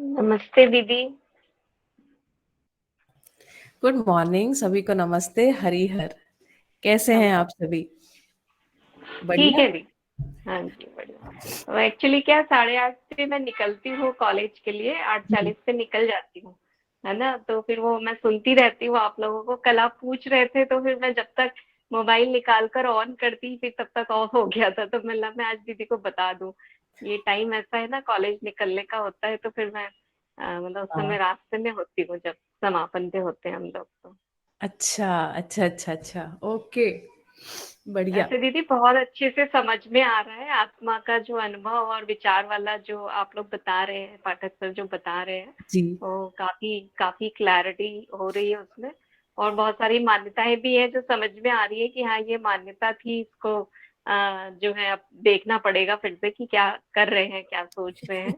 नमस्ते दीदी। Good morning, सभी को नमस्ते। हरिहर। कैसे हैं आप सभी? ठीक बढ़िया। है दीदी। हाँ जी, बढ़िया। तो एक्चुअली क्या 8:30 से मैं निकलती हूँ कॉलेज के लिए, हम्म। 8:40 पे निकल जाती हूँ, है ना। तो फिर वो मैं सुनती रहती हूँ आप लोगों को। कल आप पूछ रहे थे तो फिर मैं जब तक मोबाइल निकाल कर ऑन करती फिर तब तक ऑफ हो गया था, तो मैं आज दीदी को बता दूं। ये टाइम ऐसा है ना, कॉलेज निकलने का होता है, तो फिर मैं मतलब उस समय हाँ। रास्ते में होती हूँ जब समापन पे होते हैं हम लोग तो। अच्छा, अच्छा, अच्छा, अच्छा। ओके। बढ़िया। वैसे दीदी बहुत अच्छे से समझ में आ रहा है आत्मा का जो अनुभव और विचार वाला जो आप लोग बता रहे हैं, पाठक सर जो बता रहे हैं, जी। वो काफी काफी क्लैरिटी हो रही है उसमें। और बहुत सारी मान्यताएं भी है जो समझ में आ रही है कि हाँ ये मान्यता थी, इसको जो है अब देखना पड़ेगा फिर से कि क्या कर रहे हैं, क्या सोच रहे हैं।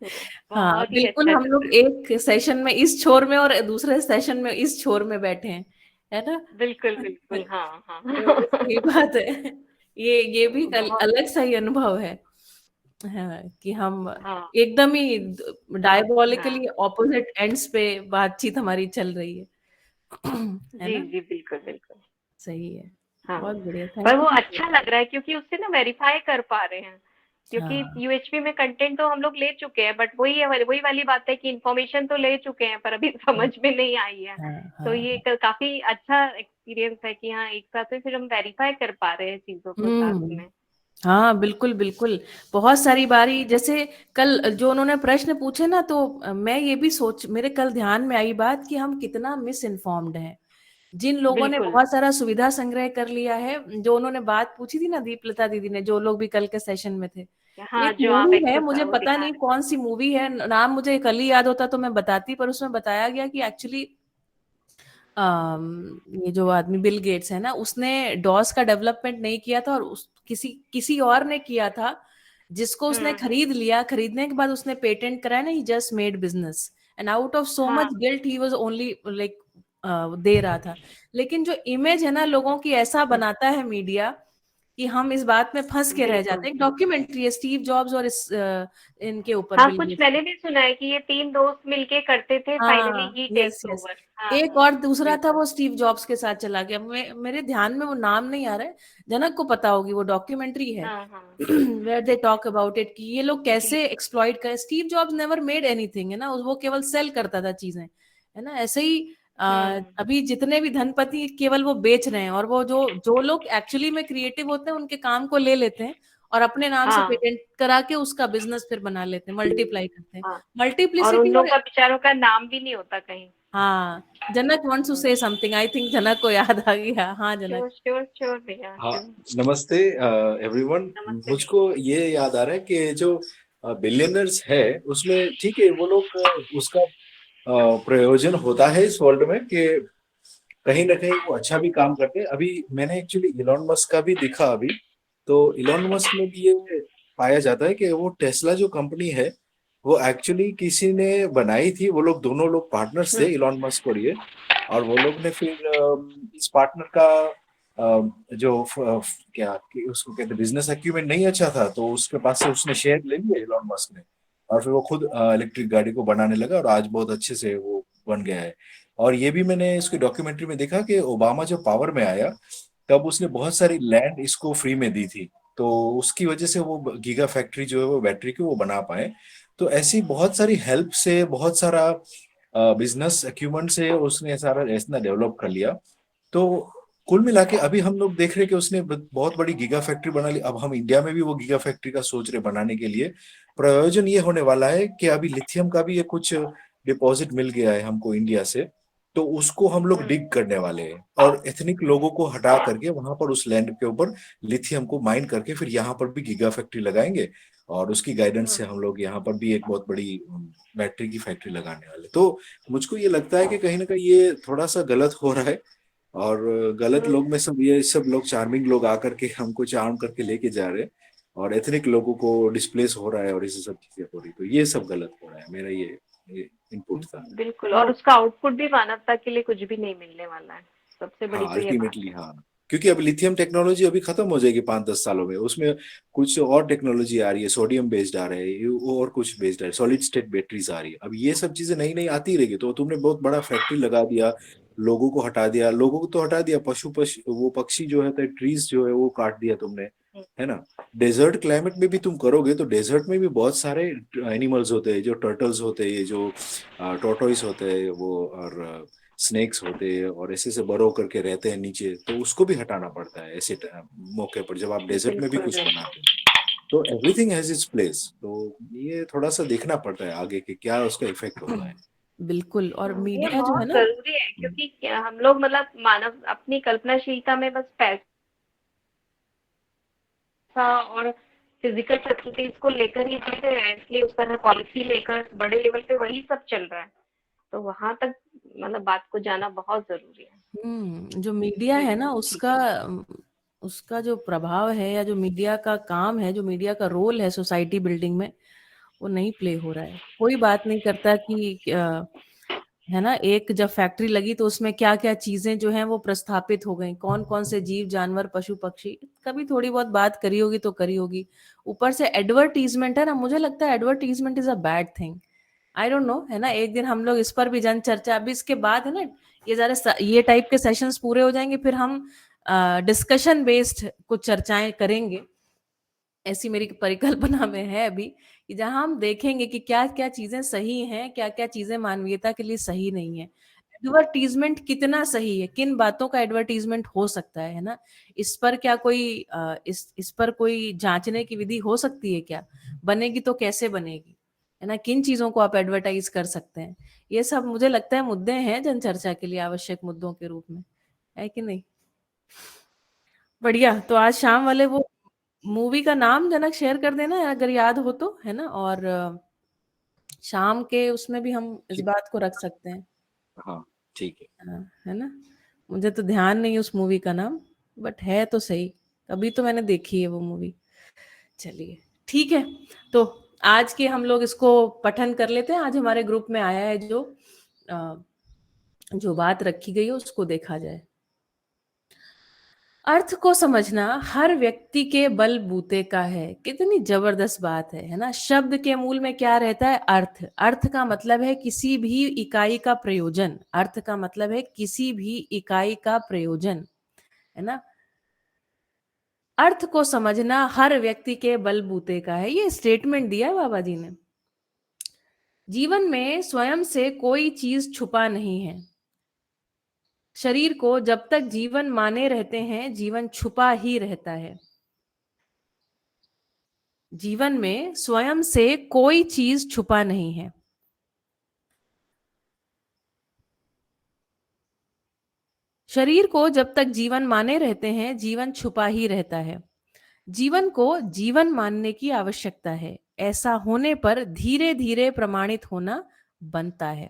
तो हाँ, बहुत ही बिल्कुल। अच्छा हम लग लोग रहा है। एक सेशन में इस छोर में और दूसरे सेशन में इस छोर में बैठे हैं, है ना? बिल्कुल बिल्कुल, हाँ हाँ। तो सही बात है। ये भी बहुत। अलग सा ही अनुभव है। हाँ, कि हम हाँ एकदम ही समझ। हाँ डायबोलिकली ऑपोजिट एंड्स पे बातचीत हमारी चल रही है। है जी ना? जी, बिल्कुल बिल्कुल। सही है। हाँ, बहुत बढ़िया, पर थैंक वो यू। अच्छा लग रहा है क्योंकि उससे ना वेरीफाई कर पा रहे हैं। क्योंकि हाँ, यूएचपी में कंटेंट तो हम लोग ले चुके हैं, बट वही है, वही वाली बात है कि इन्फॉर्मेशन तो ले चुके हैं पर अभी समझ में नहीं आई है। हाँ, तो हाँ। ये काफी अच्छा एक्सपीरियंस है कि हाँ एक साथ में फिर हम वेरीफाई कर पा रहे हैं चीजों को साथ हम्म। में। हाँ, बिल्कुल, बिल्कुल। बहुत सारी बारी जैसे कल जो उन्होंने प्रश्न पूछे ना, तो मैं ये भी सोच मेरे कल ध्यान में आई बात कि हम कितना मिस इन्फॉर्म्ड हैं। जिन लोगों ने बिल्कुल। बहुत सारा सुविधा संग्रह कर लिया है, जो उन्होंने बात पूछी थी ना दीपलता दीदी ने, जो लोग भी कल के सेशन में थे। हाँ, एक जो आप मूवी है, मुझे वो पता दिखा नहीं रहे कौन सी मूवी है, नाम मुझे कल ही याद होता तो मैं बताती, पर उसमें बताया गया कि एक्चुअली ये जो आदमी बिल गेट्स है ना, उसने डॉस का डेवलपमेंट नहीं किया था, और किसी किसी और ने किया था, जिसको हैं। उसने खरीद लिया। खरीदने के बाद उसने पेटेंट कराया ना, he just made business, and out of so हाँ much guilt he was only like दे रहा था। लेकिन जो इमेज है ना लोगों की, ऐसा बनाता है मीडिया कि हम इस बात में फंस के रह बिल्कुल। जाते हैं। एक डॉक्यूमेंट्री है स्टीव जॉब्स और इनके ऊपर, हाँ, बिल कुछ गेट्स। मैंने भी सुना है कि ये तीन दोस्त मिलके करते थे, फाइनली हाँ, ही यस, टेक्स यस। ओवर। हाँ एक हाँ। और दूसरा था, बिल्कुल। वो स्टीव जॉब्स के साथ चला गया। मेरे ध्यान में वो नाम नहीं आ रहा है। जनक को पता होगी, वो डॉक्यूमेंट्री है हाँ हाँ। Where they talk about it कि ये लोग जी। कैसे एक्सप्लॉइट कर। Steve Jobs never made anything, है ना, वो केवल सेल करता था चीजें, है ना। ऐसे ही हुँ। अभी जितने भी धनपति केवल वो बेच रहे हैं, और वो जो जो लोग एक्चुअली में क्रिएटिव होते हैं, उनके काम को ले लेते हैं और अपने नाम से हाँ, पेटेंट करा के उसका बिजनेस फिर बना लेते हैं, मल्टीप्लाई करते हैं। हाँ। और उन मल्टीप्लिसिटी। लोग का बेचारों का नाम भी नहीं होता कहीं। हाँ। जनक वांट्स टू हुँ। से समथिंग, आई थिंक जनक को याद आ गया। हाँ, जनक। श्योर, श्योर, श्योर भैया, हाँ, श्योर। नमस्ते एवरीवन। नमस्ते मुझको भैया। ये याद आ रहा है कि जो बिलियनर्स है उसमें, ठीक है, वो लोग उसका प्रयोजन होता है इस वर्ल्ड में कि कहीं ना कहीं वो अच्छा भी काम करते हैं। अभी मैंने एक्चुअली इलॉन मस्क का भी देखा अभी, तो इलॉन मस्क में भी ये पाया जाता है कि वो टेस्ला जो कंपनी है वो एक्चुअली किसी ने बनाई थी। वो लोग दोनों लोग पार्टनर्स थे, हुँ। इलॉन मस्क और ये। और वो लोग ने फिर इस पार्टनर का जो क्या कि उसको कहते बिजनेस एक्यूमेंट नहीं अच्छा था, तो उसके पास से उसने शेयर ले लिए इलॉन मस्क ने। और फिर वो खुद इलेक्ट्रिक गाड़ी को बनाने लगा और आज बहुत अच्छे से वो बन गया है। और ये भी मैंने इसकी डॉक्यूमेंट्री में देखा कि ओबामा जब पावर में आया तब उसने बहुत सारी लैंड इसको फ्री में दी थी। तो उसकी वजह से वो गीगा फैक्ट्री जो है वो बैटरी की वो बना पाए। तो ऐसी बहुत सारी हेल्प से, बहुत सारा बिजनेस एक्यूमेंट से उसने सारा ऐसा डेवलप कर लिया। तो कुल मिला के अभी हम लोग देख रहे हैं कि उसने बहुत बड़ी गीगा फैक्ट्री बना ली। अब हम इंडिया में भी वो गीगा फैक्ट्री का सोच रहे बनाने के लिए। प्रयोजन ये होने वाला है कि अभी लिथियम का भी ये कुछ डिपॉजिट मिल गया है हमको इंडिया से। तो उसको हम लोग हुँ। डिग करने वाले हैं और एथनिक लोगों को हटा करके वहां पर उस लैंड के ऊपर लिथियम को माइन करके फिर यहाँ पर भी गीगा फैक्ट्री लगाएंगे। और उसकी गाइडेंस हुँ। से हम लोग यहाँ पर भी एक बहुत बड़ी बैटरी की फैक्ट्री लगाने वाले। तो मुझको ये लगता है कि कहीं ना कहीं ये थोड़ा सा गलत हो रहा है। और गलत हुँ। लोग में सब ये सब लोग, चार्मिंग लोग आकर के हमको चार्म करके लेके जा रहे हैं और एथनिक लोगों को डिस्प्लेस हो रहा है और इसे सब चीजें हो रही। तो ये सब गलत हो रहा है। मेरा ये इनपुट था। बिल्कुल, और उसका आउटपुट भी मानवता के लिए कुछ भी नहीं मिलने वाला है। सबसे बड़ी हाँ, तो ये बात अल्टीमेटली है। हाँ। क्योंकि अब लिथियम टेक्नोलॉजी अभी खत्म हो जाएगी 5-10 सालों में, उसमें कुछ और टेक्नोलॉजी आ रही है, सोडियम बेस्ड आ रहे हैं, और कुछ बेस्ड आ रही है, सॉलिड स्टेट बैटरीज आ रही है। अब ये सब चीजें नई नई आती रहेगी, तो तुमने बहुत बड़ा फैक्ट्री लगा दिया, लोगों को हटा दिया, लोगों को तो हटा दिया, वो पक्षी जो है, ट्रीज जो है वो काट दिया तुमने, है ना। डेजर्ट क्लाइमेट में भी तुम करोगे तो डेजर्ट में भी बहुत सारे एनिमल्स होते हैं, जो टर्टल्स होते हैं, जो टोटोइस होते हैं, वो और स्नेक्स होते हैं, और ऐसे से बरो करके रहते हैं नीचे, तो उसको भी हटाना पड़ता है ऐसे मौके पर, जब आप डेजर्ट में भी बिल्कुल कुछ बिल्कुल। बनाते हो। तो एवरीथिंग हैज इट्स प्लेस, तो ये थोड़ा सा देखना पड़ता है आगे कि क्या उसका इफेक्ट होता है। बिल्कुल। और ये मीडिया जो है बहुत ना, जरूरी है, क्योंकि हम लोग मतलब मानव अपनी कल्पनाशीलता में बस पैसा और फिजिकल फैसिलिटीज को लेकर ही जी रहे हैं, इसलिए उस पर पॉलिसी लेकर बड़े लेवल पे वही सब चल रहा है। तो वहां तक मतलब बात को जाना बहुत जरूरी है। जो मीडिया है ना, ठीक उसका उसका जो प्रभाव है, या जो मीडिया का काम है, जो मीडिया का रोल है सोसाइटी बिल्डिंग में, वो नहीं प्ले हो रहा है। कोई बात नहीं करता कि है ना, एक जब फैक्ट्री लगी तो उसमें क्या क्या चीजें जो हैं वो प्रस्थापित हो गई, कौन कौन से जीव जानवर पशु पक्षी, कभी थोड़ी बहुत बात करी होगी तो करी होगी। ऊपर से एडवर्टीजमेंट है ना, मुझे लगता है advertisement is a bad thing. I don't know, है ना, एक दिन हम लोग इस पर भी जन चर्चा, अभी इसके बाद है ना, ये टाइप के सेशंस पूरे हो जाएंगे, फिर हम डिस्कशन बेस्ड कुछ चर्चाएं करेंगे। ऐसी मेरी परिकल्पना में है अभी, कि जहां हम देखेंगे कि क्या क्या चीजें सही हैं, क्या क्या चीजें मानवीयता के लिए सही नहीं है। एडवर्टीजमेंट कितना सही है, किन बातों का एडवर्टीजमेंट हो सकता है ना। इस पर क्या कोई इस पर कोई जांचने की विधि हो सकती है क्या? बनेगी तो कैसे बनेगी, है ना, किन चीजों को आप एडवर्टाइज कर सकते हैं? ये सब मुझे लगता है मुद्दे हैं जन चर्चा के लिए आवश्यक मुद्दों के रूप में, है कि नहीं? बढ़िया। तो आज शाम वाले वो मूवी का नाम जनक शेयर कर देना अगर याद हो तो, है ना। और शाम के उसमें भी हम इस ठीक। बात को रख सकते हैं। हाँ, ठीक है। है ना। मुझे तो ध्यान नहीं उस मूवी का नाम, बट है तो सही, अभी तो मैंने देखी है वो मूवी। चलिए, ठीक है। तो आज के हम लोग इसको पठन कर लेते हैं। आज हमारे ग्रुप में आया है जो बात रखी गई है उसको देखा जाए। अर्थ को समझना हर व्यक्ति के बलबूते का है। कितनी जबरदस्त बात है ना। शब्द के मूल में क्या रहता है? अर्थ। अर्थ का मतलब है किसी भी इकाई का प्रयोजन। अर्थ का मतलब है किसी भी इकाई का प्रयोजन, है ना। अर्थ को समझना हर व्यक्ति के बलबूते का है, ये स्टेटमेंट दिया है बाबा जी ने। जीवन में स्वयं से कोई चीज छुपा नहीं है। शरीर को जब तक जीवन माने रहते हैं, जीवन छुपा ही रहता है। जीवन में स्वयं से कोई चीज छुपा नहीं है। शरीर को जब तक जीवन माने रहते हैं, जीवन छुपा ही रहता है। जीवन को जीवन मानने की आवश्यकता है। ऐसा होने पर धीरे धीरे प्रमाणित होना बनता है।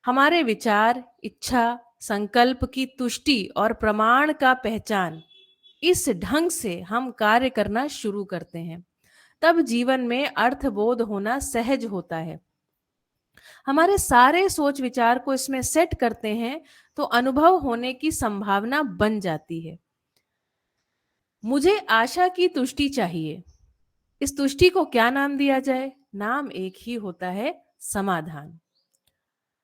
हमारे विचार, इच्छा, संकल्प की तुष्टि और प्रमाण का पहचान, इस ढंग से हम कार्य करना शुरू करते हैं। तब जीवन में अर्थबोध होना सहज होता है। हमारे सारे सोच विचार को इसमें सेट करते हैं तो अनुभव होने की संभावना बन जाती है। मुझे आशा की तुष्टि चाहिए। इस तुष्टि को क्या नाम दिया जाए? नाम एक ही होता है, समाधान।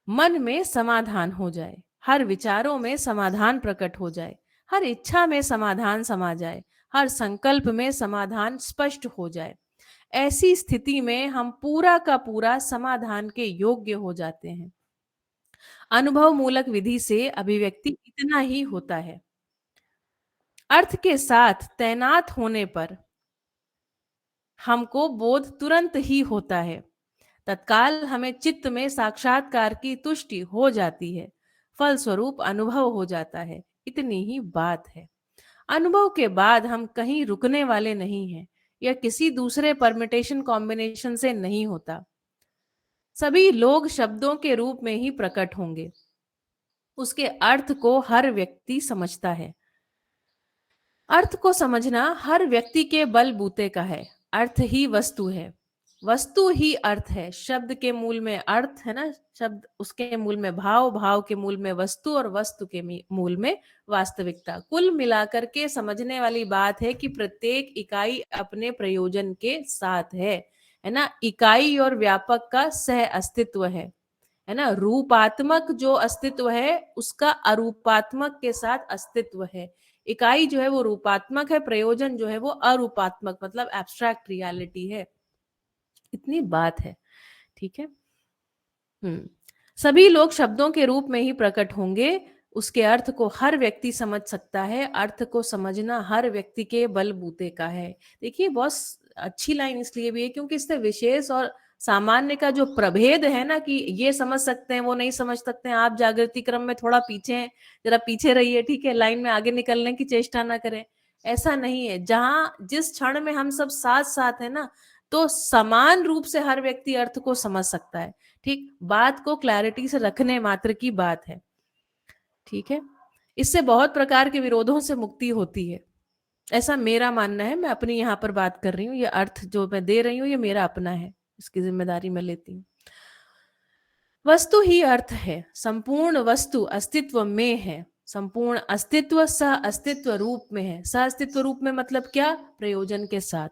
मन में समाधान हो जाए, हर विचारों में समाधान प्रकट हो जाए, हर इच्छा में समाधान समा जाए, हर संकल्प में समाधान स्पष्ट हो जाए। ऐसी स्थिति में हम पूरा का पूरा समाधान के योग्य हो जाते हैं। अनुभव मूलक विधि से अभिव्यक्ति इतना ही होता है। अर्थ के साथ तैनात होने पर हमको बोध तुरंत ही होता है। तत्काल हमें चित्त में साक्षात्कार की तुष्टि हो जाती है। फलस्वरूप अनुभव हो जाता है। इतनी ही बात है। अनुभव के बाद हम कहीं रुकने वाले नहीं हैं। यह किसी दूसरे परमिटेशन कॉम्बिनेशन से नहीं होता। सभी लोग शब्दों के रूप में ही प्रकट होंगे। उसके अर्थ को हर व्यक्ति समझता है। अर्थ को समझना हर व्यक्ति के बलबूते का है। अर्थ ही वस्तु है। वस्तु ही अर्थ है, शब्द के मूल में अर्थ है ना, शब्द उसके मूल में भाव, भाव के मूल में वस्तु और वस्तु के मूल में वास्तविकता। कुल मिलाकर के समझने वाली बात है कि प्रत्येक इकाई अपने प्रयोजन के साथ है ना, इकाई और व्यापक का सह अस्तित्व है ना, रूपात्मक जो अस्तित्व है उसका अरूपात्मक के साथ अस्तित्व है। इकाई जो है वो रूपात्मक है, प्रयोजन जो है वो अरूपात्मक मतलब एब्स्ट्रैक्ट रियलिटी है। इतनी बात है, ठीक है। सभी लोग शब्दों के रूप में ही प्रकट होंगे, उसके अर्थ को हर व्यक्ति समझ सकता है, अर्थ को समझना हर व्यक्ति के बलबूते का है। देखिए बहुत अच्छी लाइन इसलिए भी है क्योंकि इससे विशेष और सामान्य का जो प्रभेद है ना, कि ये समझ सकते हैं वो नहीं समझ सकते हैं, आप जागृति क्रम में थोड़ा पीछे हैं, जरा पीछे रहिए, ठीक है, लाइन में आगे निकलने की चेष्टा ना करें, ऐसा नहीं है। जहां जिस क्षण में हम सब साथ साथ है ना, तो समान रूप से हर व्यक्ति अर्थ को समझ सकता है। ठीक, बात को क्लैरिटी से रखने मात्र की बात है, ठीक है। इससे बहुत प्रकार के विरोधों से मुक्ति होती है, ऐसा मेरा मानना है। मैं अपनी यहाँ पर बात कर रही हूँ, ये अर्थ जो मैं दे रही हूँ ये मेरा अपना है, इसकी जिम्मेदारी मैं लेती हूँ। वस्तु ही अर्थ है, संपूर्ण वस्तु अस्तित्व में है, संपूर्ण अस्तित्व सह अस्तित्व रूप में है। सह अस्तित्व रूप में मतलब क्या, प्रयोजन के साथ।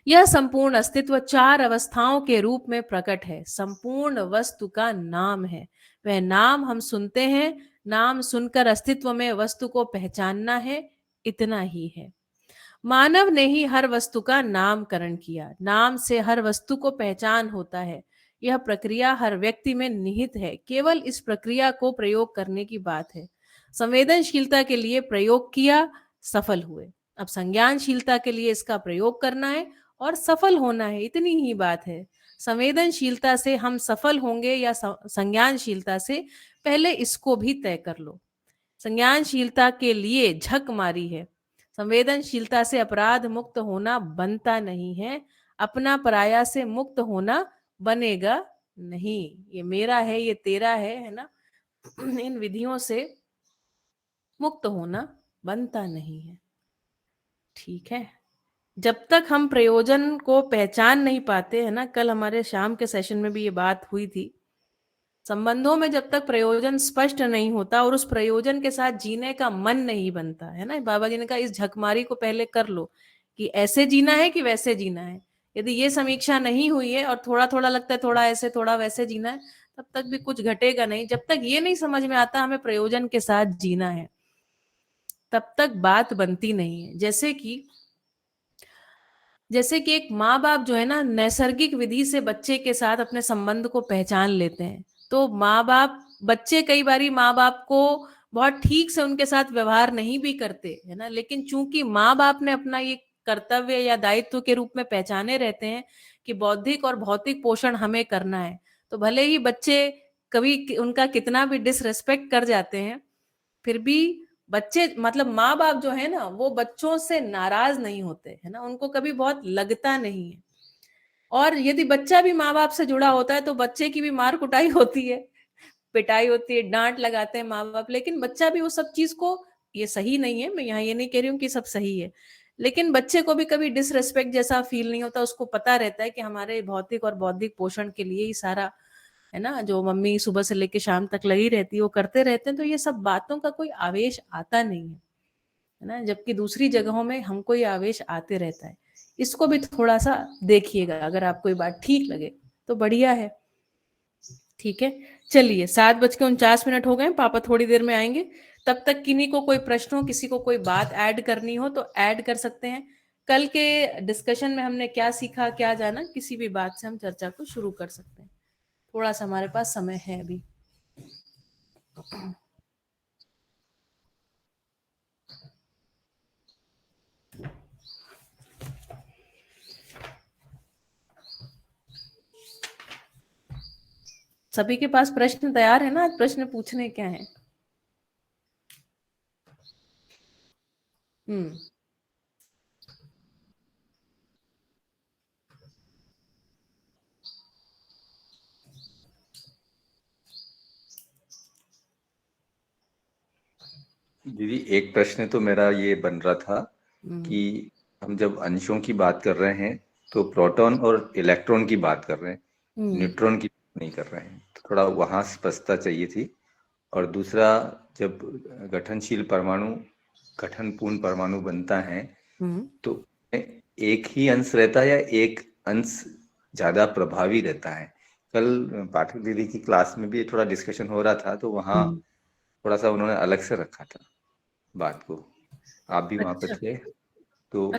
यह संपूर्ण अस्तित्व चार अवस्थाओं के रूप में प्रकट है, संपूर्ण वस्तु का नाम है। वह नाम हम सुनते हैं, नाम सुनकर अस्तित्व में वस्तु को पहचानना है, इतना ही है। मानव ने ही हर वस्तु का नामकरण किया, नाम से हर वस्तु को पहचान होता है। यह प्रक्रिया हर व्यक्ति में निहित है, केवल इस प्रक्रिया को प्रयोग करने की बात है। संवेदनशीलता के लिए प्रयोग किया, सफल हुए। अब संज्ञानशीलता के लिए इसका प्रयोग करना है और सफल होना है, इतनी ही बात है। संवेदनशीलता से हम सफल होंगे या संज्ञानशीलता से, पहले इसको भी तय कर लो। संज्ञानशीलता के लिए झक मारी है, संवेदनशीलता से अपराध मुक्त होना बनता नहीं है, अपना पराया से मुक्त होना बनेगा नहीं। ये मेरा है, ये तेरा है ना, इन विधियों से मुक्त होना बनता नहीं है, ठीक है। जब तक हम प्रयोजन को पहचान नहीं पाते है ना, कल हमारे शाम के सेशन में भी ये बात हुई थी, संबंधों में जब तक प्रयोजन स्पष्ट नहीं होता और उस प्रयोजन के साथ जीने का मन नहीं बनता है ना, बाबा जी ने कहा इस झकमारी को पहले कर लो कि ऐसे जीना है कि वैसे जीना है। यदि ये समीक्षा नहीं हुई है और थोड़ा थोड़ा लगता है थोड़ा ऐसे थोड़ा वैसे जीना है, तब तक भी कुछ घटेगा नहीं। जब तक ये नहीं समझ में आता हमें प्रयोजन के साथ जीना है, तब तक बात बनती नहीं है। जैसे कि एक माँ बाप जो है ना, नैसर्गिक विधि से बच्चे के साथ अपने संबंध को पहचान लेते हैं, तो माँ बाप, बच्चे कई बारी माँ बाप को बहुत ठीक से उनके साथ व्यवहार नहीं भी करते है ना, लेकिन चूंकि माँ बाप ने अपना ये कर्तव्य या दायित्व के रूप में पहचाने रहते हैं कि बौद्धिक और भौतिक पोषण हमें करना है, तो भले ही बच्चे कभी उनका कितना भी डिसरेस्पेक्ट कर जाते हैं, फिर भी बच्चे मतलब माँ बाप जो है ना, वो बच्चों से नाराज नहीं होते है ना, उनको कभी बहुत लगता नहीं है। और यदि बच्चा भी माँ बाप से जुड़ा होता है तो बच्चे की भी मार कुटाई होती है, पिटाई होती है, डांट लगाते हैं माँ बाप, लेकिन बच्चा भी वो सब चीज को, ये सही नहीं है, मैं यहाँ ये नहीं कह रही हूँ कि सब सही है, लेकिन बच्चे को भी कभी डिसरेस्पेक्ट जैसा फील नहीं होता। उसको पता रहता है कि हमारे भौतिक और बौद्धिक पोषण के लिए ही सारा है ना, जो मम्मी सुबह से लेके शाम तक लगी रहती है वो करते रहते हैं, तो ये सब बातों का कोई आवेश आता नहीं है ना, जबकि दूसरी जगहों में हमको ये आवेश आते रहता है। इसको भी थोड़ा सा देखिएगा, अगर आपको ये बात ठीक लगे तो बढ़िया है, ठीक है। चलिए 7:49 हो गए, पापा थोड़ी देर में आएंगे, तब तक किन्हीं को कोई प्रश्न हो, किसी को कोई बात ऐड करनी हो तो ऐड कर सकते हैं। कल के डिस्कशन में हमने क्या सीखा क्या जाना, किसी भी बात से हम चर्चा को शुरू कर सकते हैं। थोड़ा सा हमारे पास समय है अभी। सभी के पास प्रश्न तैयार है ना, आज प्रश्न पूछने क्या है? दीदी एक प्रश्न तो मेरा ये बन रहा था कि हम जब अंशों की बात कर रहे हैं तो प्रोटॉन और इलेक्ट्रॉन की बात कर रहे हैं, न्यूट्रॉन की नहीं कर रहे हैं, तो थोड़ा वहां स्पष्टता चाहिए थी। और दूसरा, जब गठनशील परमाणु गठनपूर्ण परमाणु बनता है तो एक ही अंश रहता है या एक अंश ज्यादा प्रभावी रहता है? कल पाठक दीदी की क्लास में भी थोड़ा डिस्कशन हो रहा था, तो वहाँ थोड़ा सा उन्होंने अलग से रखा था बात को, आप भी वहां पर थे, तो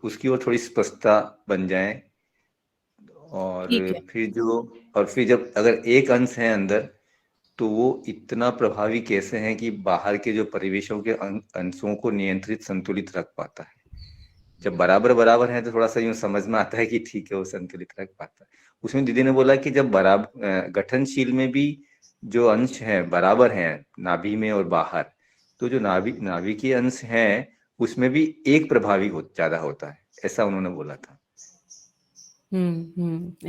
उसकी ओर थोड़ी स्पष्टता बन जाए। और फिर जब अगर एक अंश है अंदर, तो वो इतना प्रभावी कैसे है कि बाहर के जो परिवेशों के अंशों को नियंत्रित संतुलित रख पाता है? जब बराबर बराबर है तो थोड़ा सा यूं समझ में आता है कि ठीक है, वो संतुलित रख पाता है। उसमें दीदी ने बोला कि जब बराबर गठनशील में भी जो अंश है बराबर हैं नाभि में और बाहर, तो जो नाभि के अंश हैं उसमें भी एक प्रभावी ज्यादा होता है, ऐसा उन्होंने बोला था।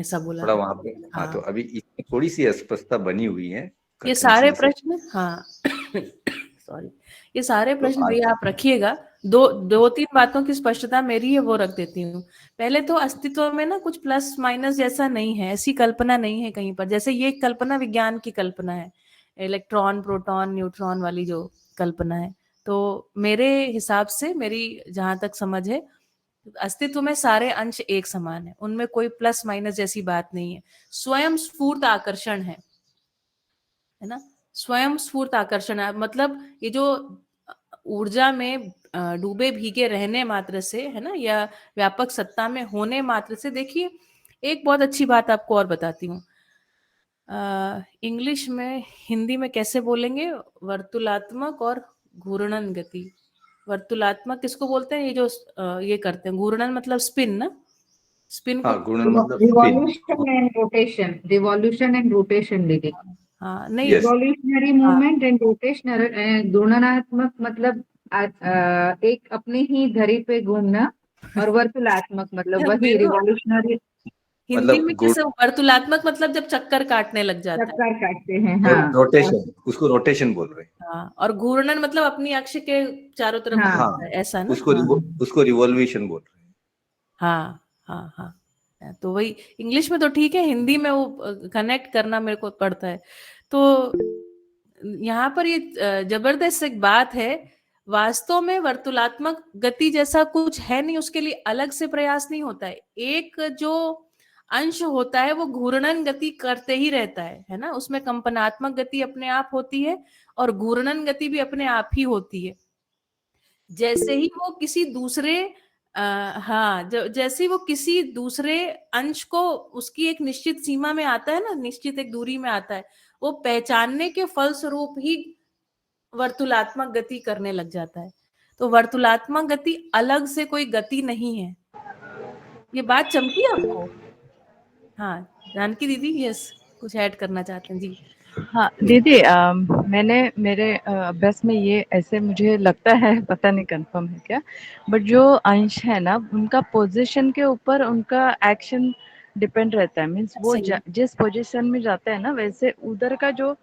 ऐसा बोला थोड़ा था वहां पे। हाँ, तो अभी इसमें थोड़ी सी अस्पष्टता बनी हुई है। ये सारे प्रश्न, हाँ सॉरी, ये सारे प्रश्न भैया आप रखिएगा। दो तीन बातों की स्पष्टता मेरी है वो रख देती हूँ। पहले तो अस्तित्व में ना कुछ प्लस माइनस जैसा नहीं है, ऐसी कल्पना नहीं है कहीं पर। जैसे ये कल्पना विज्ञान की कल्पना है, इलेक्ट्रॉन प्रोटॉन न्यूट्रॉन वाली जो कल्पना है, तो मेरे हिसाब से, मेरी जहां तक समझ है, अस्तित्व में सारे अंश एक समान है, उनमें कोई प्लस माइनस जैसी बात नहीं है। स्वयं स्फूर्त आकर्षण है ना, स्वयं स्फूर्त आकर्षण है। मतलब ये जो ऊर्जा में डूबे भीगे रहने मात्र से है ना, या व्यापक सत्ता में होने मात्र से, देखिए एक बहुत अच्छी बात आपको और बताती हूँ। इंग्लिश में, हिंदी में कैसे बोलेंगे, वर्तुलात्मक और घूर्णन गति। वर्तुलात्मक किसको बोलते हैं, ये जो ये करते हैं घूर्णन, मतलब स्पिन ना, स्पिन को revolution and rotation, revolution and rotation दीदी। हाँ नहीं, रिवॉल्यूशनरी मूवमेंट एंड रोटेशनरी, घूर्णनात्मक मतलब एक अपने ही धरी पे घूमना, और वर्तुलात्मक मतलब वही रिवॉल्यूशनरी। हिंदी में कैसे वर्तुलात्मक मतलब जब चक्कर काटने लग जाता है, चक्कर काटते हैं, हाँ, रोटेशन, उसको रोटेशन बोल रहे हैं। हाँ, और घूर्णन मतलब अपनी अक्ष के चारों तरफ घूमता है, ऐसा ना, उसको रिवॉल्यूशन बोल रहे हैं। हाँ हाँ हाँ, तो वही इंग्लिश में तो ठीक है, हिंदी में वो कनेक्ट करना मेरे को पड़ता है। तो यहाँ पर ये जबरदस्त एक बात है, वास्तव में वर्तुलात्मक गति जैसा कुछ है नहीं, उसके लिए अलग से प्रयास नहीं होता है। एक जो अंश होता है वो घूर्णन गति करते ही रहता है ना, उसमें कंपनात्मक गति अपने आप होती है और घूर्णन गति भी अपने आप ही होती है। जैसे ही वो किसी दूसरे जैसे वो किसी दूसरे अंश को उसकी एक निश्चित सीमा में आता है ना, निश्चित एक दूरी में आता है, वो पहचानने के फलस्वरूप ही वर्तुलात्मक गति करने लग जाता है। तो वर्तुलात्मक गति अलग से कोई गति नहीं है। ये बात चमकी आपको? हाँ जानकी दीदी, यस, कुछ ऐड करना चाहते हैं जी? हाँ दीदी, मैंने मेरे अभ्यास में ये ऐसे मुझे लगता है, पता नहीं कंफर्म है क्या, बट जो अंश है ना उनका पोजीशन के ऊपर उनका एक्शन डिपेंड रहता है। मीन्स वो जिस पोजीशन में जाता है ना, वैसे उधर का जो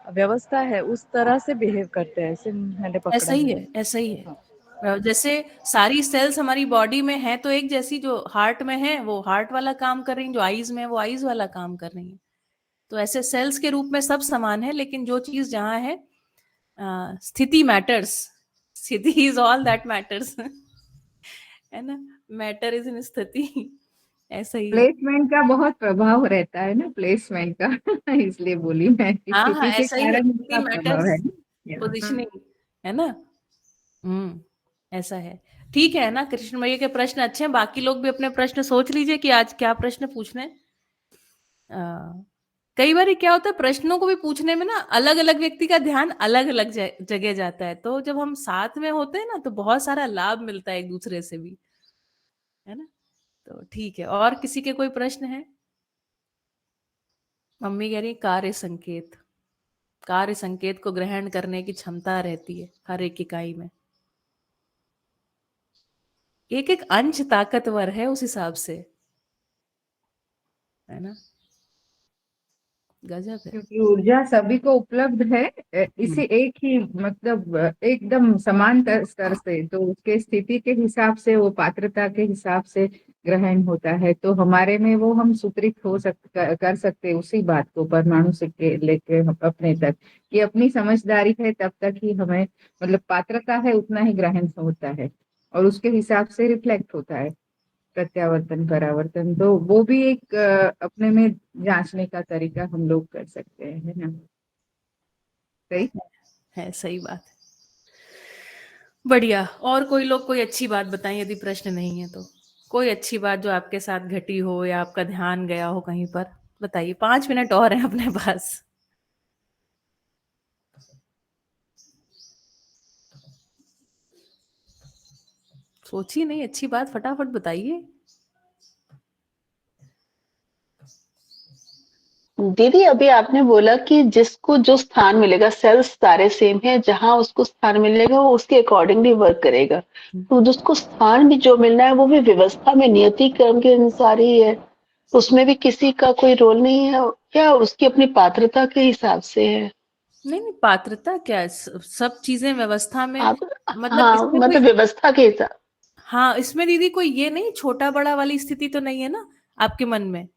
व्यवस्था है उस तरह से बिहेव करते हैं, ऐसे मैंने पकड़ा। ऐसा ही है, ऐसा ही है। जैसे सारी सेल्स हमारी बॉडी में है तो एक जैसी, जो हार्ट में है वो हार्ट वाला काम कर रही है, जो आईज में है वो आईज वाला काम कर रही है। तो ऐसे सेल्स के रूप में सब समान है, लेकिन जो चीज जहाँ है, स्थिति मैटर्स, स्थिति इज ऑल दैट मैटर्स है ना, मैटर इज इन स्थिति, ऐसा ही प्लेसमेंट का बहुत प्रभाव रहता है ना, प्लेसमेंट का इसलिए बोली मैं, हाँ ऐसा ही है, पोजीशनिंग है ना। ऐसा है, ठीक है ना। कृष्ण भैया के प्रश्न अच्छे हैं, बाकी लोग भी अपने प्रश्न सोच लीजिए कि आज क्या प्रश्न पूछने। कई बार क्या होता है, प्रश्नों को भी पूछने में ना अलग अलग व्यक्ति का ध्यान अलग अलग जगह जाता है, तो जब हम साथ में होते हैं ना तो बहुत सारा लाभ मिलता है एक दूसरे से भी, है ना। तो ठीक है, और किसी के कोई प्रश्न है? मम्मी कह रही कार्य संकेत, कार्य संकेत को ग्रहण करने की क्षमता रहती है हर एक इकाई में, एक एक अंश ताकतवर है उस हिसाब से, है ना। गजब है, क्योंकि ऊर्जा सभी को उपलब्ध है, इसे एक ही मतलब एकदम समान स्तर से, तो उसके स्थिति के हिसाब से, वो पात्रता के हिसाब से ग्रहण होता है, तो हमारे में वो हम सूत्रित कर सकते उसी बात को परमाणु से लेके अपने तक, कि अपनी समझदारी है तब तक ही हमें मतलब पात्रता है उतना ही ग्रहण होता है, और उसके हिसाब से रिफ्लेक्ट होता है प्रत्यावर्तन परावर्तन। तो वो भी एक अपने में जांचने का तरीका हम लोग कर सकते हैं, है ना? सही है, सही बात है। बढ़िया। और कोई लोग कोई अच्छी बात बताएं, यदि प्रश्न नहीं है तो कोई अच्छी बात जो आपके साथ घटी हो या आपका ध्यान गया हो कहीं पर, बताइए। 5 मिनट और हैं अपने पास। सोचिए नहीं, अच्छी बात फटाफट बताइए। दीदी अभी आपने बोला कि जिसको जो स्थान मिलेगा, सेल्स सारे सेम है, जहां उसको स्थान मिलेगा वो उसके अकॉर्डिंगली वर्क करेगा। तो जिसको स्थान भी जो मिलना है वो भी व्यवस्था में नियति क्रम के अनुसार ही है, उसमें भी किसी का कोई रोल नहीं है, क्या उसकी अपनी पात्रता के हिसाब से है? नहीं नहीं, पात्रता क्या है, सब चीजें व्यवस्था में, आप मतलब हाँ, इसमें कोई, मतलब व्यवस्था के हिसाब। हाँ इसमें दीदी कोई ये नहीं छोटा बड़ा वाली स्थिति तो नहीं है ना आपके मन में?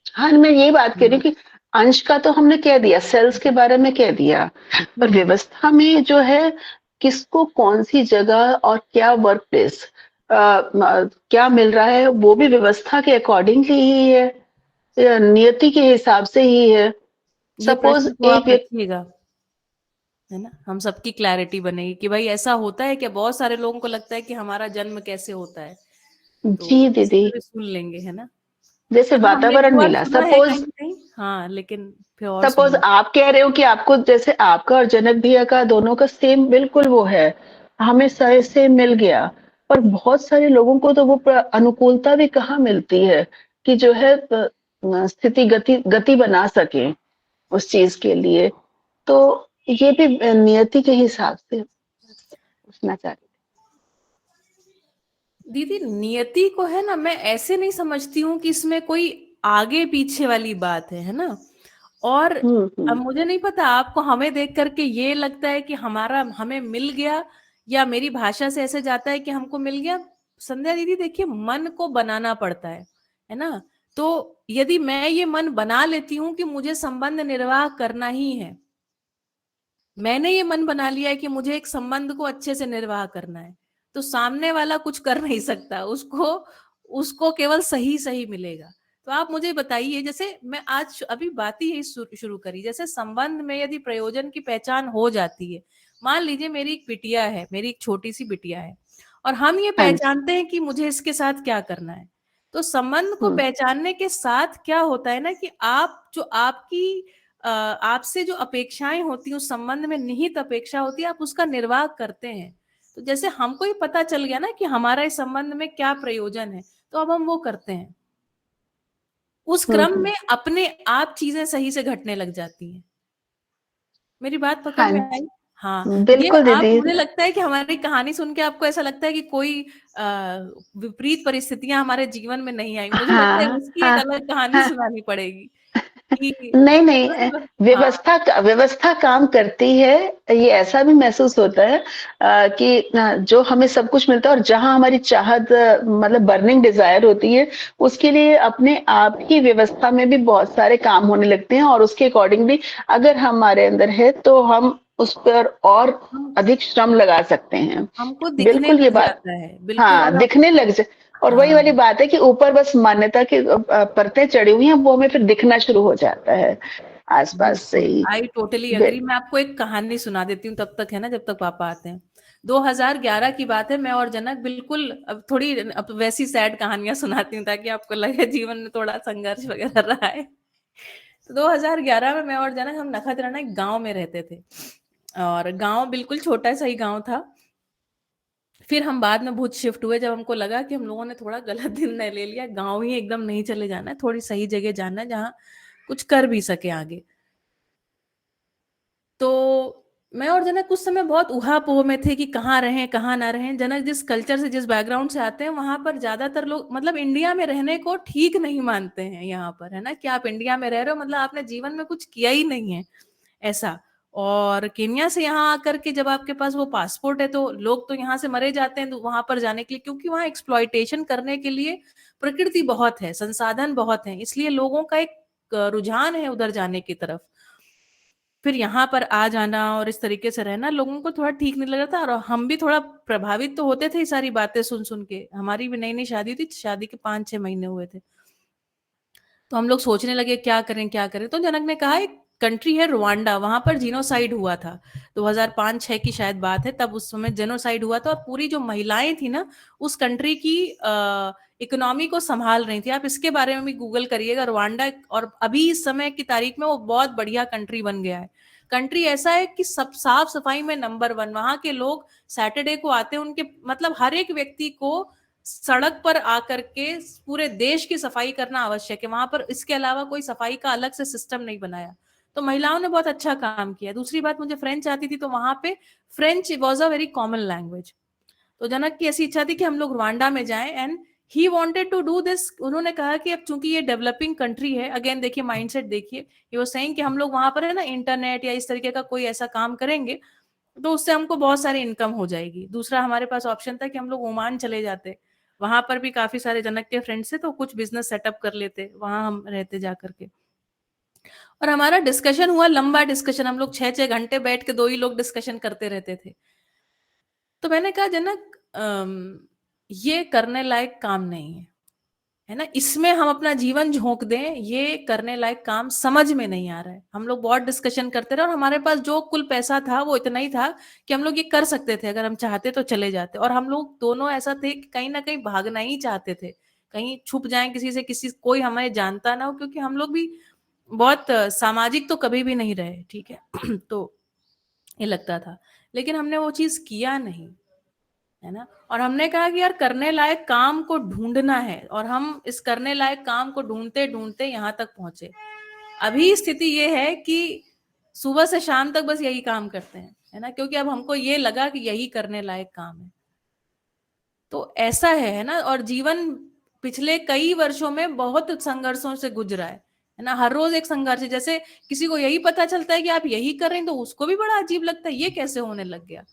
हाँ, मैं यही बात कह रही हूँ कि अंश का तो हमने कह दिया, सेल्स के बारे में कह दिया, पर व्यवस्था में जो है किसको कौन सी जगह और क्या वर्क प्लेस क्या मिल रहा है, वो भी व्यवस्था के अकॉर्डिंगली ही है, नियति के हिसाब से ही है। ये सपोज प्रश्न को एक आप व्यक्ति, रखिएगा, है ना, हम सबकी क्लैरिटी बनेगी कि भाई ऐसा होता है क्या। बहुत सारे लोगों को लगता है कि हमारा जन्म कैसे होता है, जी तो इस दीदी, पे भी सुन लेंगे, है ना। जैसे हाँ हमने एक वातावरण बार मिला, सुना है सपोज कहीं कहीं, हाँ लेकिन फिर और सपोज सुनिए। आप कह रहे हो कि आपको जैसे आपका और जनक भैया का दोनों का सेम बिल्कुल वो है, हमें सेम मिल गया, पर बहुत सारे लोगों को तो वो अनुकूलता भी कहाँ मिलती है कि जो है स्थिति गति गति बना सके उस चीज के लिए। तो ये भी नियति के हिसाब से पूछना चाह रही दीदी नियति को है ना, मैं ऐसे नहीं समझती हूँ कि इसमें कोई आगे पीछे वाली बात है ना। और थी। अब मुझे नहीं पता आपको हमें देख करके ये लगता है कि हमारा हमें मिल गया, या मेरी भाषा से ऐसे जाता है कि हमको मिल गया। संध्या दीदी देखिए, मन को बनाना पड़ता है ना। तो यदि मैं ये मन बना लेती हूँ कि मुझे संबंध निर्वाह करना ही है, मैंने ये मन बना लिया है कि मुझे एक संबंध को अच्छे से निर्वाह करना है, तो सामने वाला कुछ कर नहीं सकता, उसको उसको केवल सही सही मिलेगा। तो आप मुझे बताइए, जैसे मैं आज अभी बात ही यही शुरू करी, जैसे संबंध में यदि प्रयोजन की पहचान हो जाती है, मान लीजिए मेरी एक बिटिया है, मेरी एक छोटी सी बिटिया है, और हम ये हाँ जी। पहचानते हैं कि मुझे इसके साथ क्या करना है। तो संबंध को हम्म पहचानने के साथ क्या होता है ना, कि आप जो आपकी आपसे जो अपेक्षाएं होती हैं, उस संबंध में निहित अपेक्षा होती है, आप उसका निर्वाह करते हैं। तो जैसे हमको ही पता चल गया ना कि हमारा इस संबंध में क्या प्रयोजन है, तो अब हम वो करते हैं। उस क्रम हम्म। में अपने आप चीजें सही से घटने लग जाती हैं। मेरी बात पकड़ हाँ में जी, आई? हाँ, ये बिल्कुल आप, दीदी। मुझे लगता है कि हमारी कहानी सुन के आपको ऐसा लगता है कि कोई विपरीत परिस्थितियां हमारे जीवन में नहीं आई। मुझे लगता है हाँ उसकी एक हाँ अलग कहानी हाँ। सुनानी पड़ेगी कि नहीं नहीं, हाँ। व्यवस्था काम करती है। ये ऐसा भी महसूस होता है कि जो हमें सब कुछ मिलता है और जहां हमारी चाहत मतलब बर्निंग डिजायर होती है, उसके लिए अपने आप ही व्यवस्था में भी बहुत सारे काम होने लगते हैं, और उसके अकॉर्डिंगली अगर हमारे अंदर है तो हम उस पर और हम अधिक श्रम लगा सकते हैं। हमको दिखने बिल्कुल ये लग बात, जाता है, बिल्कुल। हाँ और दिखने लग जाए। और वही वाली हाँ बात है कि ऊपर बस मान्यता की परतें चढ़ी हुई हैं, वो हमें फिर दिखना शुरू हो जाता है आसपास से बिल्कुल, ही। I totally be- agree. मैं आपको एक कहानी सुना देती हूँ तब तक, है ना, जब तक पापा आते हैं। 2011 की बात है, मैं और जनक बिल्कुल, अब थोड़ी अब वैसी सैड कहानियां सुनाती हूँ ताकि आपको लगे जीवन में थोड़ा संघर्ष वगैरह रहा है। तो 2011 में मैं और जनक, हम नखत्राना एक गांव में रहते थे, और गांव बिल्कुल छोटा सा ही गांव था। फिर हम बाद में भूत शिफ्ट हुए, जब हमको लगा कि हम लोगों ने थोड़ा गलत निर्णय ले लिया, गांव ही एकदम नहीं चले जाना है, थोड़ी सही जगह जाना है जहाँ कुछ कर भी सके आगे। तो मैं और जनक कुछ समय बहुत उहापोह में थे कि कहाँ रहें कहाँ ना रहें। जनक जिस कल्चर से, जिस बैकग्राउंड से आते हैं, वहां पर ज्यादातर लोग मतलब इंडिया में रहने को ठीक नहीं मानते हैं यहाँ पर, है ना, कि आप इंडिया में रह रहे हो मतलब आपने जीवन में कुछ किया ही नहीं है, ऐसा। और केन्या से यहाँ आकर के जब आपके पास वो पासपोर्ट है तो लोग तो यहाँ से मरे जाते हैं वहां पर जाने के लिए, क्योंकि वहाँ एक्सप्लॉयटेशन करने के लिए प्रकृति बहुत है, संसाधन बहुत है, इसलिए लोगों का एक रुझान है उधर जाने की तरफ। फिर यहाँ पर आ जाना और इस तरीके से रहना लोगों को थोड़ा ठीक नहीं लग रहा था, और हम भी थोड़ा प्रभावित तो होते थे ये सारी बातें सुन सुन के। हमारी भी नई नई शादी थी, शादी के 5-6 महीने हुए थे, तो हम लोग सोचने लगे क्या करें क्या करें। तो जनक ने कहा एक कंट्री है रुवांडा, वहां पर जीनोसाइड हुआ था 2005-6 की शायद बात है, तब उस समय जेनोसाइड हुआ था, और पूरी जो महिलाएं थी ना उस कंट्री की इकोनॉमी को संभाल रही थी। आप इसके बारे में भी गूगल करिएगा रुवांडा, और अभी इस समय की तारीख में वो बहुत बढ़िया कंट्री बन गया है। कंट्री ऐसा है कि सब साफ सफाई में नंबर 1, वहां के लोग सैटरडे को आते हैं, उनके मतलब हर एक व्यक्ति को सड़क पर आकर के पूरे देश की सफाई करना आवश्यक है वहां पर, इसके अलावा कोई सफाई का अलग से सिस्टम नहीं बनाया। तो महिलाओं ने बहुत अच्छा काम किया। दूसरी बात, मुझे फ्रेंच आती थी, तो वहां पे French was a very common language. तो जनक की ऐसी इच्छा थी कि हम लोग रुवांडा में जाएं, and he wanted to do this. उन्होंने कहा कि अब चूंकि ये डेवलपिंग कंट्री है, अगेन देखिए माइंडसेट देखिए, ये वो सेइंग कि हम लोग वहां पर है ना इंटरनेट या इस तरीके का कोई ऐसा काम करेंगे तो उससे हमको बहुत सारी इनकम हो जाएगी। दूसरा हमारे पास ऑप्शन था कि हम लोग ओमान चले जाते, वहां पर भी काफी सारे जनक के फ्रेंड्स थे, तो कुछ बिजनेस सेटअप कर लेते, वहां हम रहते जा करके। और हमारा डिस्कशन हुआ, लंबा डिस्कशन, हम लोग 6-6 घंटे बैठ के 2 ही लोग डिस्कशन करते रहते थे। तो मैंने कहा जनक ये करने लायक काम नहीं है ना, इसमें हम अपना जीवन झोंक दें, ये करने लायक काम समझ में नहीं आ रहा है। हम लोग बहुत डिस्कशन करते रहे, और हमारे पास जो कुल पैसा था वो इतना ही था कि हम लोग ये कर सकते थे, अगर हम चाहते तो चले जाते। और हम लोग दोनों ऐसा थे कि कहीं ना कहीं भागना ही चाहते थे, कहीं छुप जाएं किसी से, किसी कोई हमें जानता ना हो, क्योंकि हम लोग भी बहुत सामाजिक तो कभी भी नहीं रहे, ठीक है। तो ये लगता था, लेकिन हमने वो चीज किया नहीं, है ना। और हमने कहा कि यार करने लायक काम को ढूंढना है, और हम इस करने लायक काम को ढूंढते ढूंढते यहाँ तक पहुंचे। अभी स्थिति ये है कि सुबह से शाम तक बस यही काम करते हैं, है ना, क्योंकि अब हमको ये लगा कि यही करने लायक काम है। तो ऐसा है ना। और जीवन पिछले कई वर्षों में बहुत संघर्षों से गुजरा है ना, हर रोज एक संघर्ष है। जैसे किसी को यही पता चलता है कि आप यही कर रहे हैं तो उसको भी बड़ा अजीब लगता है, ये कैसे होने लग गया,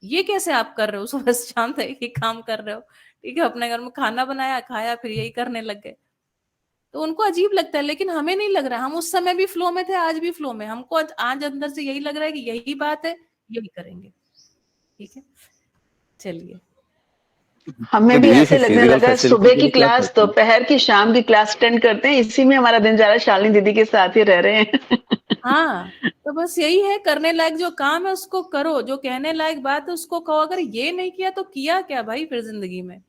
ये कैसे आप कर रहे हो, सुबह से शाम तक यही काम कर रहे हो, ठीक है, अपने घर में खाना बनाया खाया फिर यही करने लग गए, तो उनको अजीब लगता है। लेकिन हमें नहीं लग रहा, हम उस समय भी फ्लो में थे, आज भी फ्लो में, हमको आज अंदर से यही लग रहा है कि यही बात है, यही करेंगे, ठीक है। चलिए, हमें तो भी दीदी ऐसे फिर लगने फिजिकल लगा है, फैसिलिटी सुबह के की लिए क्या क्लास करते हैं? दोपहर की शाम की क्लास अटेंड करते हैं, इसी में हमारा दिन जा रहा है, शालिनी दीदी के साथ ही रह रहे हैं। हाँ, तो बस यही है, करने लायक जो काम है उसको करो, जो कहने लायक बात है उसको कहो। अगर ये नहीं किया तो किया क्या भाई फिर जिंदगी में।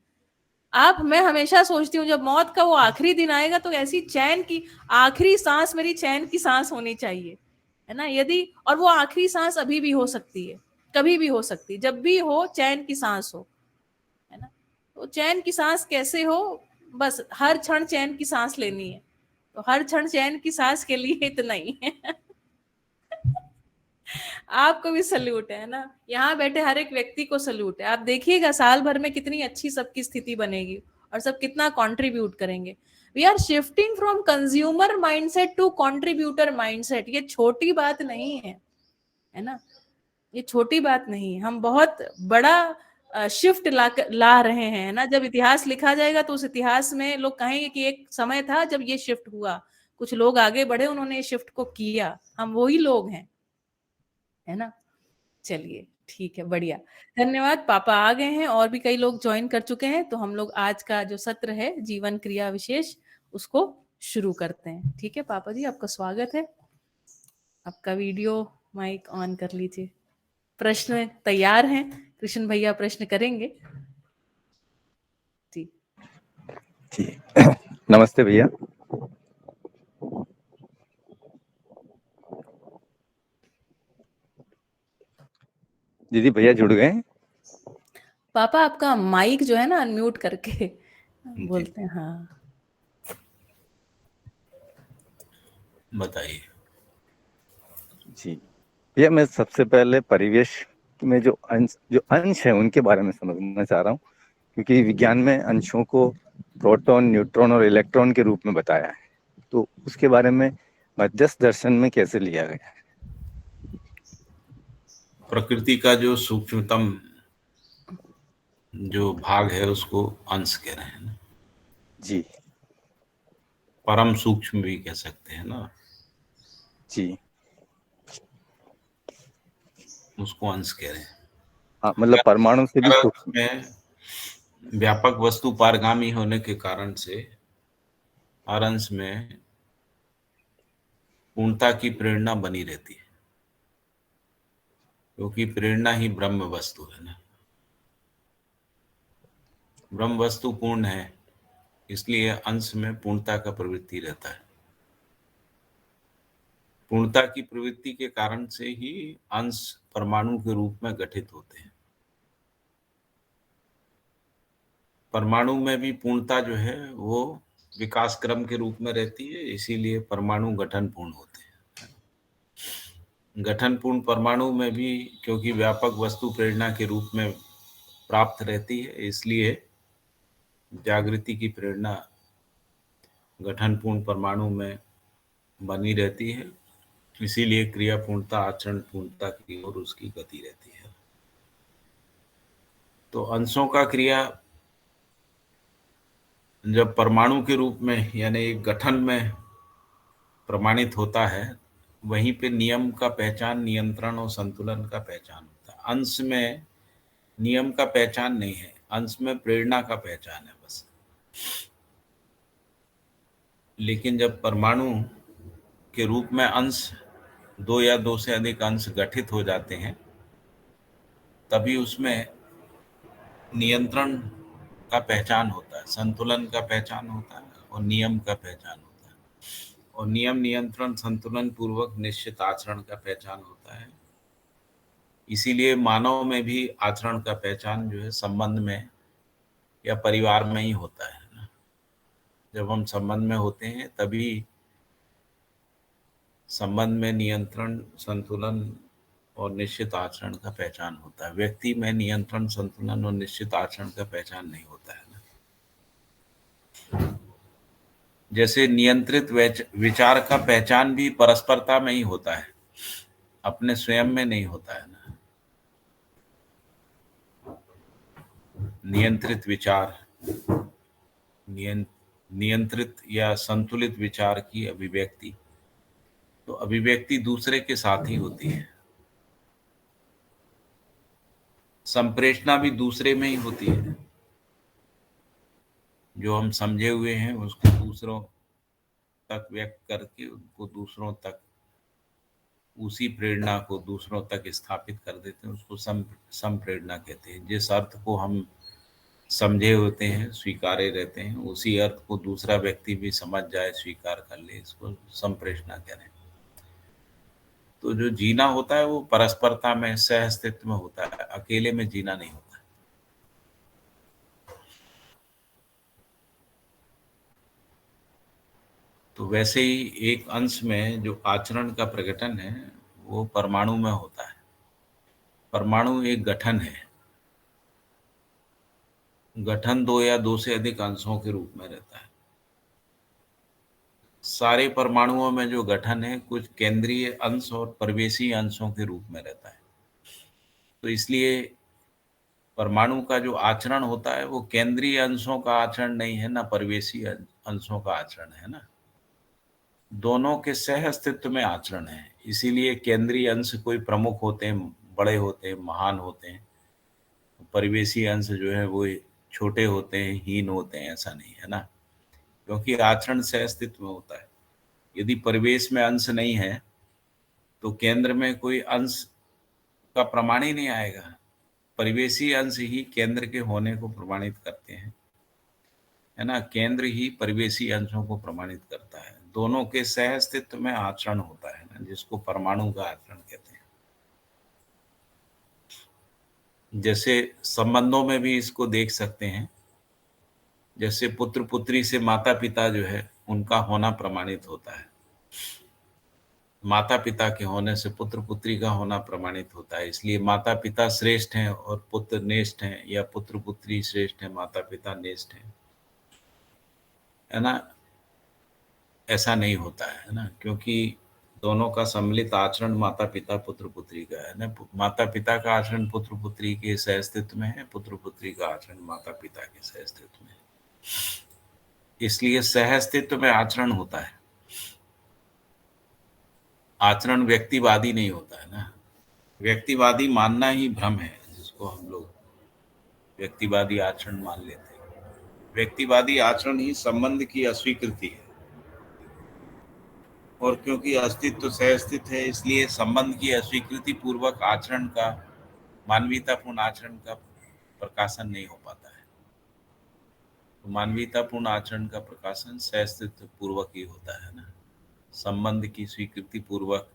मैं हमेशा सोचती हूँ जब मौत का वो आखिरी दिन आएगा तो ऐसी चैन की आखिरी सांस मेरी चैन की सांस होनी चाहिए, है ना। यदि और वो आखिरी सांस अभी भी हो सकती है, कभी भी हो सकती है, जब भी हो चैन की सांस हो, है ना। तो चैन की सांस कैसे हो, बस हर क्षण चैन की सांस लेनी है, तो हर क्षण चैन की सांस के लिए इतना ही है। आपको भी सल्यूट है ना, यहाँ बैठे हर एक व्यक्ति को सल्यूट है। आप देखिएगा साल भर में कितनी अच्छी सबकी स्थिति बनेगी और सब कितना कंट्रीब्यूट करेंगे। We are shifting from consumer mindset to contributor mindset. ये छोटी बात नहीं है ना, ये छोटी बात नहीं, हम बहुत बड़ा शिफ्ट ला रहे हैं ना। जब इतिहास लिखा जाएगा तो उस इतिहास में लोग कहेंगे कि एक समय था जब ये शिफ्ट हुआ, कुछ लोग आगे बढ़े, उन्होंने ये शिफ्ट को किया, हम वही लोग हैं, है ना। चलिए ठीक है, बढ़िया, धन्यवाद। पापा आ गए हैं और भी कई लोग ज्वाइन कर चुके हैं, तो हम लोग आज का जो सत्र है जीवन क्रिया विशेष उसको शुरू करते हैं। ठीक है पापा जी, आपका स्वागत है। आपका वीडियो माइक ऑन कर लीजिए। प्रश्न तैयार हैं, कृष्ण भैया प्रश्न करेंगे जी। जी नमस्ते भैया। दीदी भैया जुड़ गए? पापा आपका माइक जो है ना अनम्यूट करके बोलते हैं। हाँ बताइए। जी भैया, मैं सबसे पहले परिवेश में जो अंश है उनके बारे में समझना चाह रहा हूँ, क्योंकि विज्ञान में अंशों को प्रोटॉन, न्यूट्रॉन और इलेक्ट्रॉन के रूप में बताया है, तो उसके बारे में मध्यस्थ दर्शन में कैसे लिया गया है? प्रकृति का जो सूक्ष्मतम जो भाग है उसको अंश कह रहे हैं ना, जी परम सूक्ष्म भी कह सकते हैं ना, जी। उसको अंश कह रहे हैं। हाँ, मतलब परमाणु से भी हर सूक्ष्म। में व्यापक वस्तु पारगामी होने के कारण से हर अंश में पूर्णता की प्रेरणा बनी रहती है, क्योंकि प्रेरणा ही ब्रह्म वस्तु है ना। ब्रह्म वस्तु पूर्ण है, इसलिए अंश में पूर्णता का प्रवृत्ति रहता है। पूर्णता की प्रवृत्ति के कारण से ही अंश परमाणु के रूप में गठित होते हैं। परमाणु में भी पूर्णता जो है वो विकास क्रम के रूप में रहती है, इसीलिए परमाणु गठन पूर्ण होते हैं। गठन पूर्ण परमाणु में भी क्योंकि व्यापक वस्तु प्रेरणा के रूप में प्राप्त रहती है, इसलिए जागृति की प्रेरणा गठन पूर्ण परमाणु में बनी रहती है, इसीलिए क्रिया पूर्णता आचरण पूर्णता की ओर उसकी गति रहती है। तो अंशों का क्रिया जब परमाणु के रूप में यानी एक गठन में प्रमाणित होता है, वहीं पे नियम का पहचान, नियंत्रण और संतुलन का पहचान होता है। अंश में नियम का पहचान नहीं है, अंश में प्रेरणा का पहचान है बस। लेकिन जब परमाणु के रूप में अंश दो या दो से अधिक अंश गठित हो जाते हैं, तभी उसमें नियंत्रण का पहचान होता है, संतुलन का पहचान होता है और नियम का पहचान होता है। और नियम, नियंत्रण, संतुलन पूर्वक निश्चित आचरण का पहचान होता है। इसीलिए मानव में भी आचरण का पहचान जो है संबंध में या परिवार में ही होता है ना। जब हम संबंध में होते हैं तभी संबंध में नियंत्रण, संतुलन और निश्चित आचरण का पहचान होता है। व्यक्ति में नियंत्रण, संतुलन और निश्चित आचरण का पहचान नहीं होता है ना। जैसे नियंत्रित विचार का पहचान भी परस्परता में ही होता है, अपने स्वयं में नहीं होता है ना। नियंत्रित विचार, नियंत्रित या संतुलित विचार की अभिव्यक्ति, तो अभिव्यक्ति दूसरे के साथ ही होती है। संप्रेषणा भी दूसरे में ही होती है। जो हम समझे हुए हैं उसको दूसरों तक व्यक्त करके उनको दूसरों तक, उसी प्रेरणा को दूसरों तक स्थापित कर देते हैं, उसको संप्रेरणा कहते हैं। जिस अर्थ को हम समझे होते हैं, स्वीकारे रहते हैं, उसी अर्थ को दूसरा व्यक्ति भी समझ जाए, स्वीकार कर ले, इसको संप्रेषणा कह रहे हैं। तो जो जीना होता है वो परस्परता में, सह अस्तित्व में होता है, अकेले में जीना नहीं होता। तो वैसे ही एक अंश में जो आचरण का प्रकटन है वो परमाणु में होता है। परमाणु एक गठन है। गठन दो या दो से अधिक अंशों के रूप में रहता है। सारे परमाणुओं में जो गठन है कुछ केंद्रीय अंश और परिवेशी अंशों के रूप में रहता है। तो इसलिए परमाणु का जो आचरण होता है वो केंद्रीय अंशों का आचरण नहीं है, ना परिवेशी अंशों का आचरण है ना। दोनों के सह अस्तित्व में आचरण है। इसीलिए केंद्रीय अंश कोई प्रमुख होते हैं, बड़े होते हैं, महान होते हैं। परिवेशी अंश जो है वो छोटे होते हैं, हीन होते हैं, ऐसा नहीं है ना, क्योंकि आचरण सह अस्तित्व में होता है। यदि परिवेश में अंश नहीं है तो केंद्र में कोई अंश का प्रमाण ही नहीं आएगा। परिवेशी अंश ही केंद्र के होने को प्रमाणित करते हैं, है ना। केंद्र ही परिवेशी अंशों को प्रमाणित करता है। दोनों के सह अस्तित्व में आचरण होता है ना, जिसको परमाणु का आचरण कहते हैं। जैसे संबंधों में भी इसको देख सकते हैं। जैसे पुत्र पुत्री से माता पिता जो है उनका होना प्रमाणित होता है। माता पिता के होने से पुत्र पुत्री का होना प्रमाणित होता है। इसलिए माता पिता श्रेष्ठ हैं और पुत्र नेष्ठ हैं, या पुत्र पुत्री श्रेष्ठ हैं, माता पिता नेष्ठ हैं, है ना। ऐसा नहीं होता है ना, क्योंकि दोनों का सम्मिलित आचरण माता पिता पुत्र पुत्री का है ना। माता पिता का आचरण पुत्र पुत्री के सह अस्तित्व में है, पुत्र पुत्री का आचरण माता पिता के सह अस्तित्व में है। इसलिए सह अस्तित्व में आचरण होता है, आचरण व्यक्तिवादी नहीं होता है ना। व्यक्तिवादी मानना ही भ्रम है, जिसको हम लोग व्यक्तिवादी आचरण मान लेते हैं। व्यक्तिवादी आचरण ही संबंध की अस्वीकृति है, और क्योंकि अस्तित्व सह अस्तित्व है, इसलिए संबंध की अस्वीकृति पूर्वक आचरण का, मानवीयतापूर्ण आचरण का प्रकाशन नहीं हो पाता है। तो मानवीयतापूर्ण आचरण का प्रकाशन सह अस्तित्व पूर्वक ही होता है ना। संबंध की स्वीकृति पूर्वक,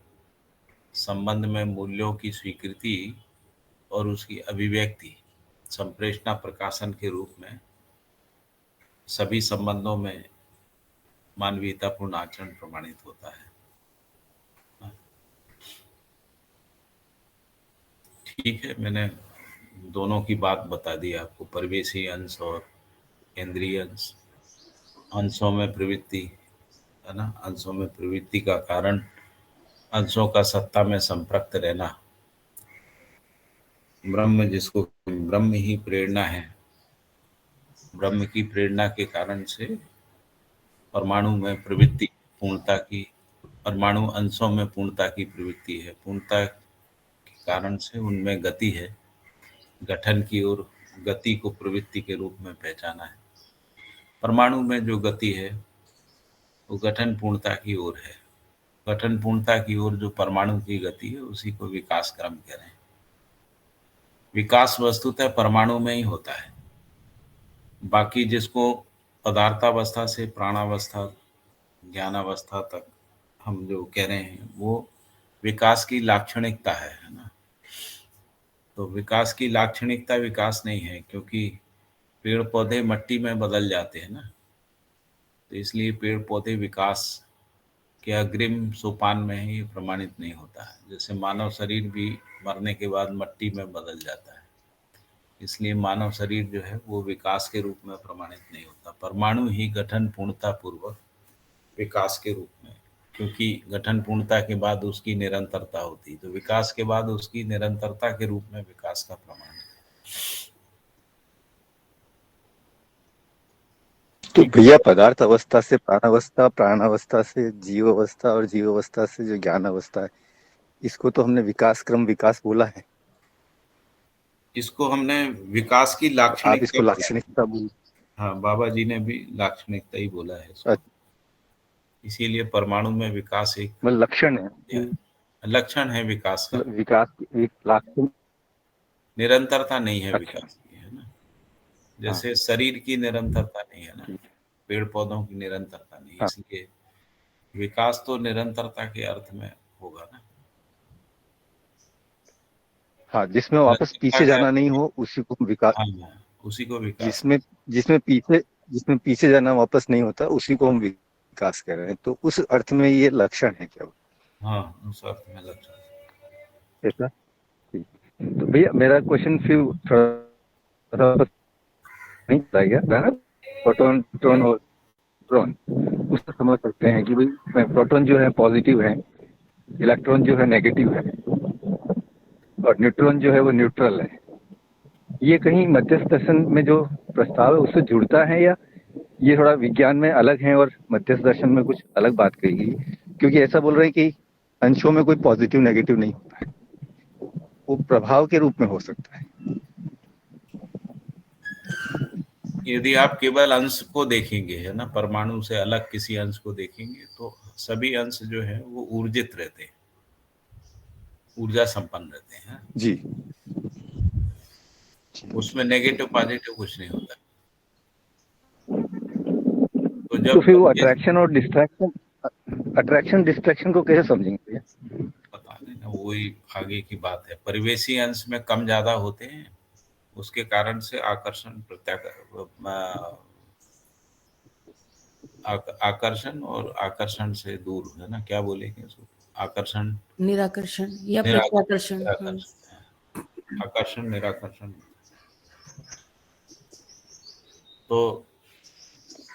संबंध में मूल्यों की स्वीकृति और उसकी अभिव्यक्ति, संप्रेषणा प्रकाशन के रूप में सभी संबंधों में मानवीयतापूर्ण आचरण प्रमाणित होता है। ठीक है, मैंने दोनों की बात बता दी आपको, परिवेशी अंश और केंद्रीय अंश। अंशों में प्रवृत्ति है ना, अंशों में प्रवृत्ति का कारण अंशों का सत्ता में संपृक्त रहना। ब्रह्म, जिसको ब्रह्म ही प्रेरणा है, ब्रह्म की प्रेरणा के कारण से परमाणु में प्रवृत्ति पूर्णता की, परमाणु अंशों में पूर्णता की प्रवृत्ति है। पूर्णता के कारण से उनमें गति है, गठन की ओर गति को प्रवृत्ति के रूप में पहचाना है। परमाणु में जो गति है वो गठन पूर्णता की ओर है। गठन पूर्णता की ओर जो परमाणु की गति है उसी को विकास क्रम कह रहे हैं। विकास वस्तुतः परमाणु में ही होता है। बाकी जिसको पदार्थावस्था से प्राणावस्था, ज्ञानावस्था तक हम जो कह रहे हैं वो विकास की लाक्षणिकता है ना। तो विकास की लाक्षणिकता विकास नहीं है, क्योंकि पेड़ पौधे मट्टी में बदल जाते हैं ना। तो इसलिए पेड़ पौधे विकास के अग्रिम सोपान में ही प्रमाणित नहीं होता है। जैसे मानव शरीर भी मरने के बाद मट्टी में बदल जाता है, इसलिए मानव शरीर जो है वो विकास के रूप में प्रमाणित नहीं होता। परमाणु ही गठन पूर्णता पूर्वक विकास के रूप में, क्योंकि गठन पूर्णता के बाद उसकी निरंतरता होती, तो विकास के बाद उसकी निरंतरता के रूप में विकास का प्रमाण है। तो भैया पदार्थ अवस्था से प्राणावस्था, प्राणावस्था से जीव अवस्था और जीव अवस्था से जो ज्ञान अवस्था है, इसको तो हमने विकास क्रम विकास बोला है। इसको हमने विकास की आप लाक्षणिकता इसको लाक्षणिकता बोल। हाँ, बाबा जी ने भी लाक्षणिकता ही बोला है इसको। इसीलिए परमाणु में विकास एक मतलब लक्षण है, लक्षण है विकास का। विकास एक लाक्षण, निरंतरता नहीं है अच्छा। विकास की, है ना। जैसे शरीर की निरंतरता नहीं है ना, पेड़ पौधों की निरंतरता नहीं, हाँ। इसलिए विकास तो निरंतरता के अर्थ में होगा ना। हाँ, जिसमें वापस पीछे जाना नहीं हो उसी को विकास। हाँ, उसी को विकास। जिसमें पीछे जाना वापस नहीं होता उसी को हम विकास कर रहे हैं। तो उस अर्थ में ये लक्षण है क्या? हाँ, उस अर्थ में लक्षण। ऐसा ठीक। तो भैया मेरा क्वेश्चन फिर थोड़ा नहीं बताया गया, प्रोटॉन न्यूट्रॉन और न्यूट्रॉन, उसको समझ सकते हैं कि भाई प्रोटॉन जो है पॉजिटिव है, इलेक्ट्रॉन जो है नेगेटिव है, और न्यूट्रॉन जो है वो न्यूट्रल है। ये कहीं मध्यस्थ दर्शन में जो प्रस्ताव है उससे जुड़ता है, या ये थोड़ा विज्ञान में अलग है और मध्यस्थ दर्शन में कुछ अलग बात कही गई? क्योंकि ऐसा बोल रहे हैं कि अंशों में कोई पॉजिटिव नेगेटिव नहीं होता है, वो प्रभाव के रूप में हो सकता है। यदि आप केवल अंश को देखेंगे, है ना, परमाणु से अलग किसी अंश को देखेंगे, तो सभी अंश जो है वो ऊर्जित रहते हैं, ऊर्जा संपन्न रहते हैं जी। उसमें नेगेटिव पॉजिटिव कुछ नहीं होता। तो फिर वो अट्रैक्शन और डिस्ट्रैक्शन, अट्रैक्शन डिस्ट्रैक्शन को कैसे समझेंगे? पता नहीं ना, वही आगे की बात है। परिवेशी अंश में कम ज्यादा होते हैं, उसके कारण से आकर्षण आकर्षण और आकर्षण से दूर, है ना, क्या बोलेंगे उसको, आकर्षण निराकर्षण या प्रत्याकर्षण। आकर्षण निराकर्षण। तो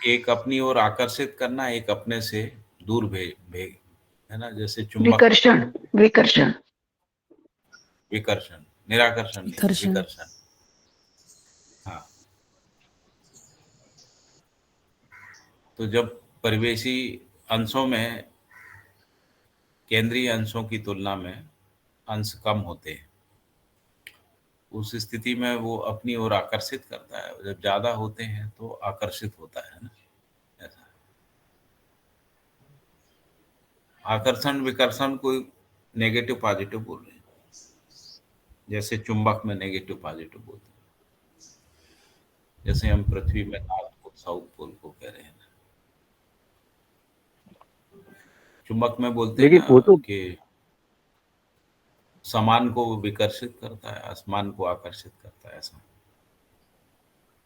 एक अपनी ओर आकर्षित करना, एक अपने से दूर है ना, जैसे चुंबक, विकर्षण, विकर्षण, विकर्षण, निराकर्षण नहीं, विकर्षण। विकर्षण। हाँ, तो जब परिवेशी अंशों में केंद्रीय अंशों की तुलना में अंश कम होते हैं, उस स्थिति में वो अपनी ओर आकर्षित करता है, जब ज्यादा होते हैं तो आकर्षित होता है ना, ऐसा। आकर्षण विकर्षण को नेगेटिव पॉजिटिव बोल रहे हैं, जैसे चुंबक में नेगेटिव पॉजिटिव बोलते हैं, जैसे हम पृथ्वी में नॉर्थ पोल साउथ पोल को कह रहे हैं ना। चुंबक में बोलते हैं लेकिन ना वो तो कि समान को विकर्षित करता है, आसमान को आकर्षित करता है, ऐसा।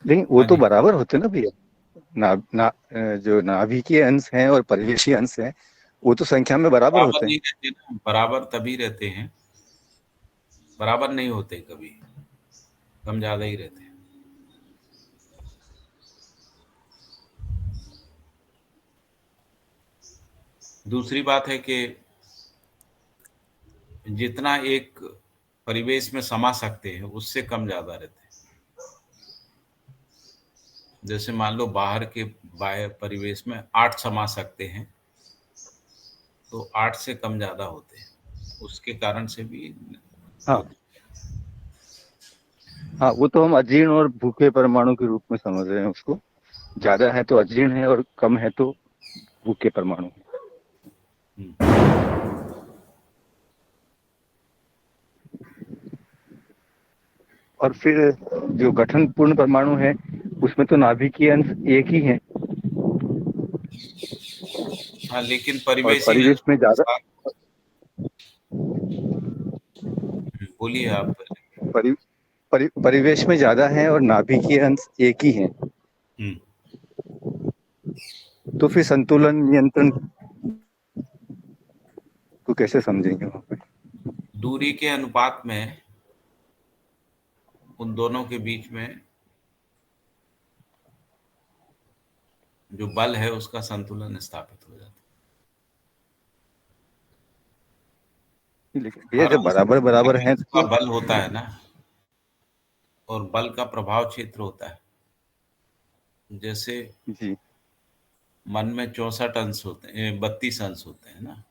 लेकिन वो हाँ तो जी, बराबर होते ना भैया। जो नाभिकीय अंश हैं और परिवेशी अंश हैं वो तो संख्या में बराबर बराबर होते हैं। नहीं रहते ना, बराबर तभी रहते हैं, बराबर नहीं होते, कभी कम ज्यादा ही रहते हैं। दूसरी बात है कि जितना एक परिवेश में समा सकते हैं उससे कम ज्यादा रहते हैं। जैसे मान लो बाहर के बाह्य परिवेश में 8 समा सकते हैं, तो 8 से कम ज्यादा होते हैं, उसके कारण से भी हाँ होते हाँ, वो तो हम अजीर्ण और भूखे परमाणु के रूप में समझ रहे हैं उसको। ज्यादा है तो अजीर्ण है और कम है तो भूखे परमाणु है। और फिर जो गठन पूर्ण परमाणु है उसमें तो नाभिकीय अंश एक ही है। हाँ, लेकिन और परिवेशी परिवेश में ज्यादा बोलिए आप। परिवेश में ज्यादा है और नाभिकीय अंश एक ही है। तो फिर संतुलन नियंत्रण को कैसे समझेंगे वहां पे? दूरी के अनुपात में उन दोनों के बीच में जो बल है उसका संतुलन स्थापित हो जाता लेकिन है। भैया हर जब बराबर बराबर हैं का तो बल होता है ना, और बल का प्रभाव क्षेत्र होता है। जैसे जी मन में 64 अंश होते हैं, 32 अंश होते हैं ना,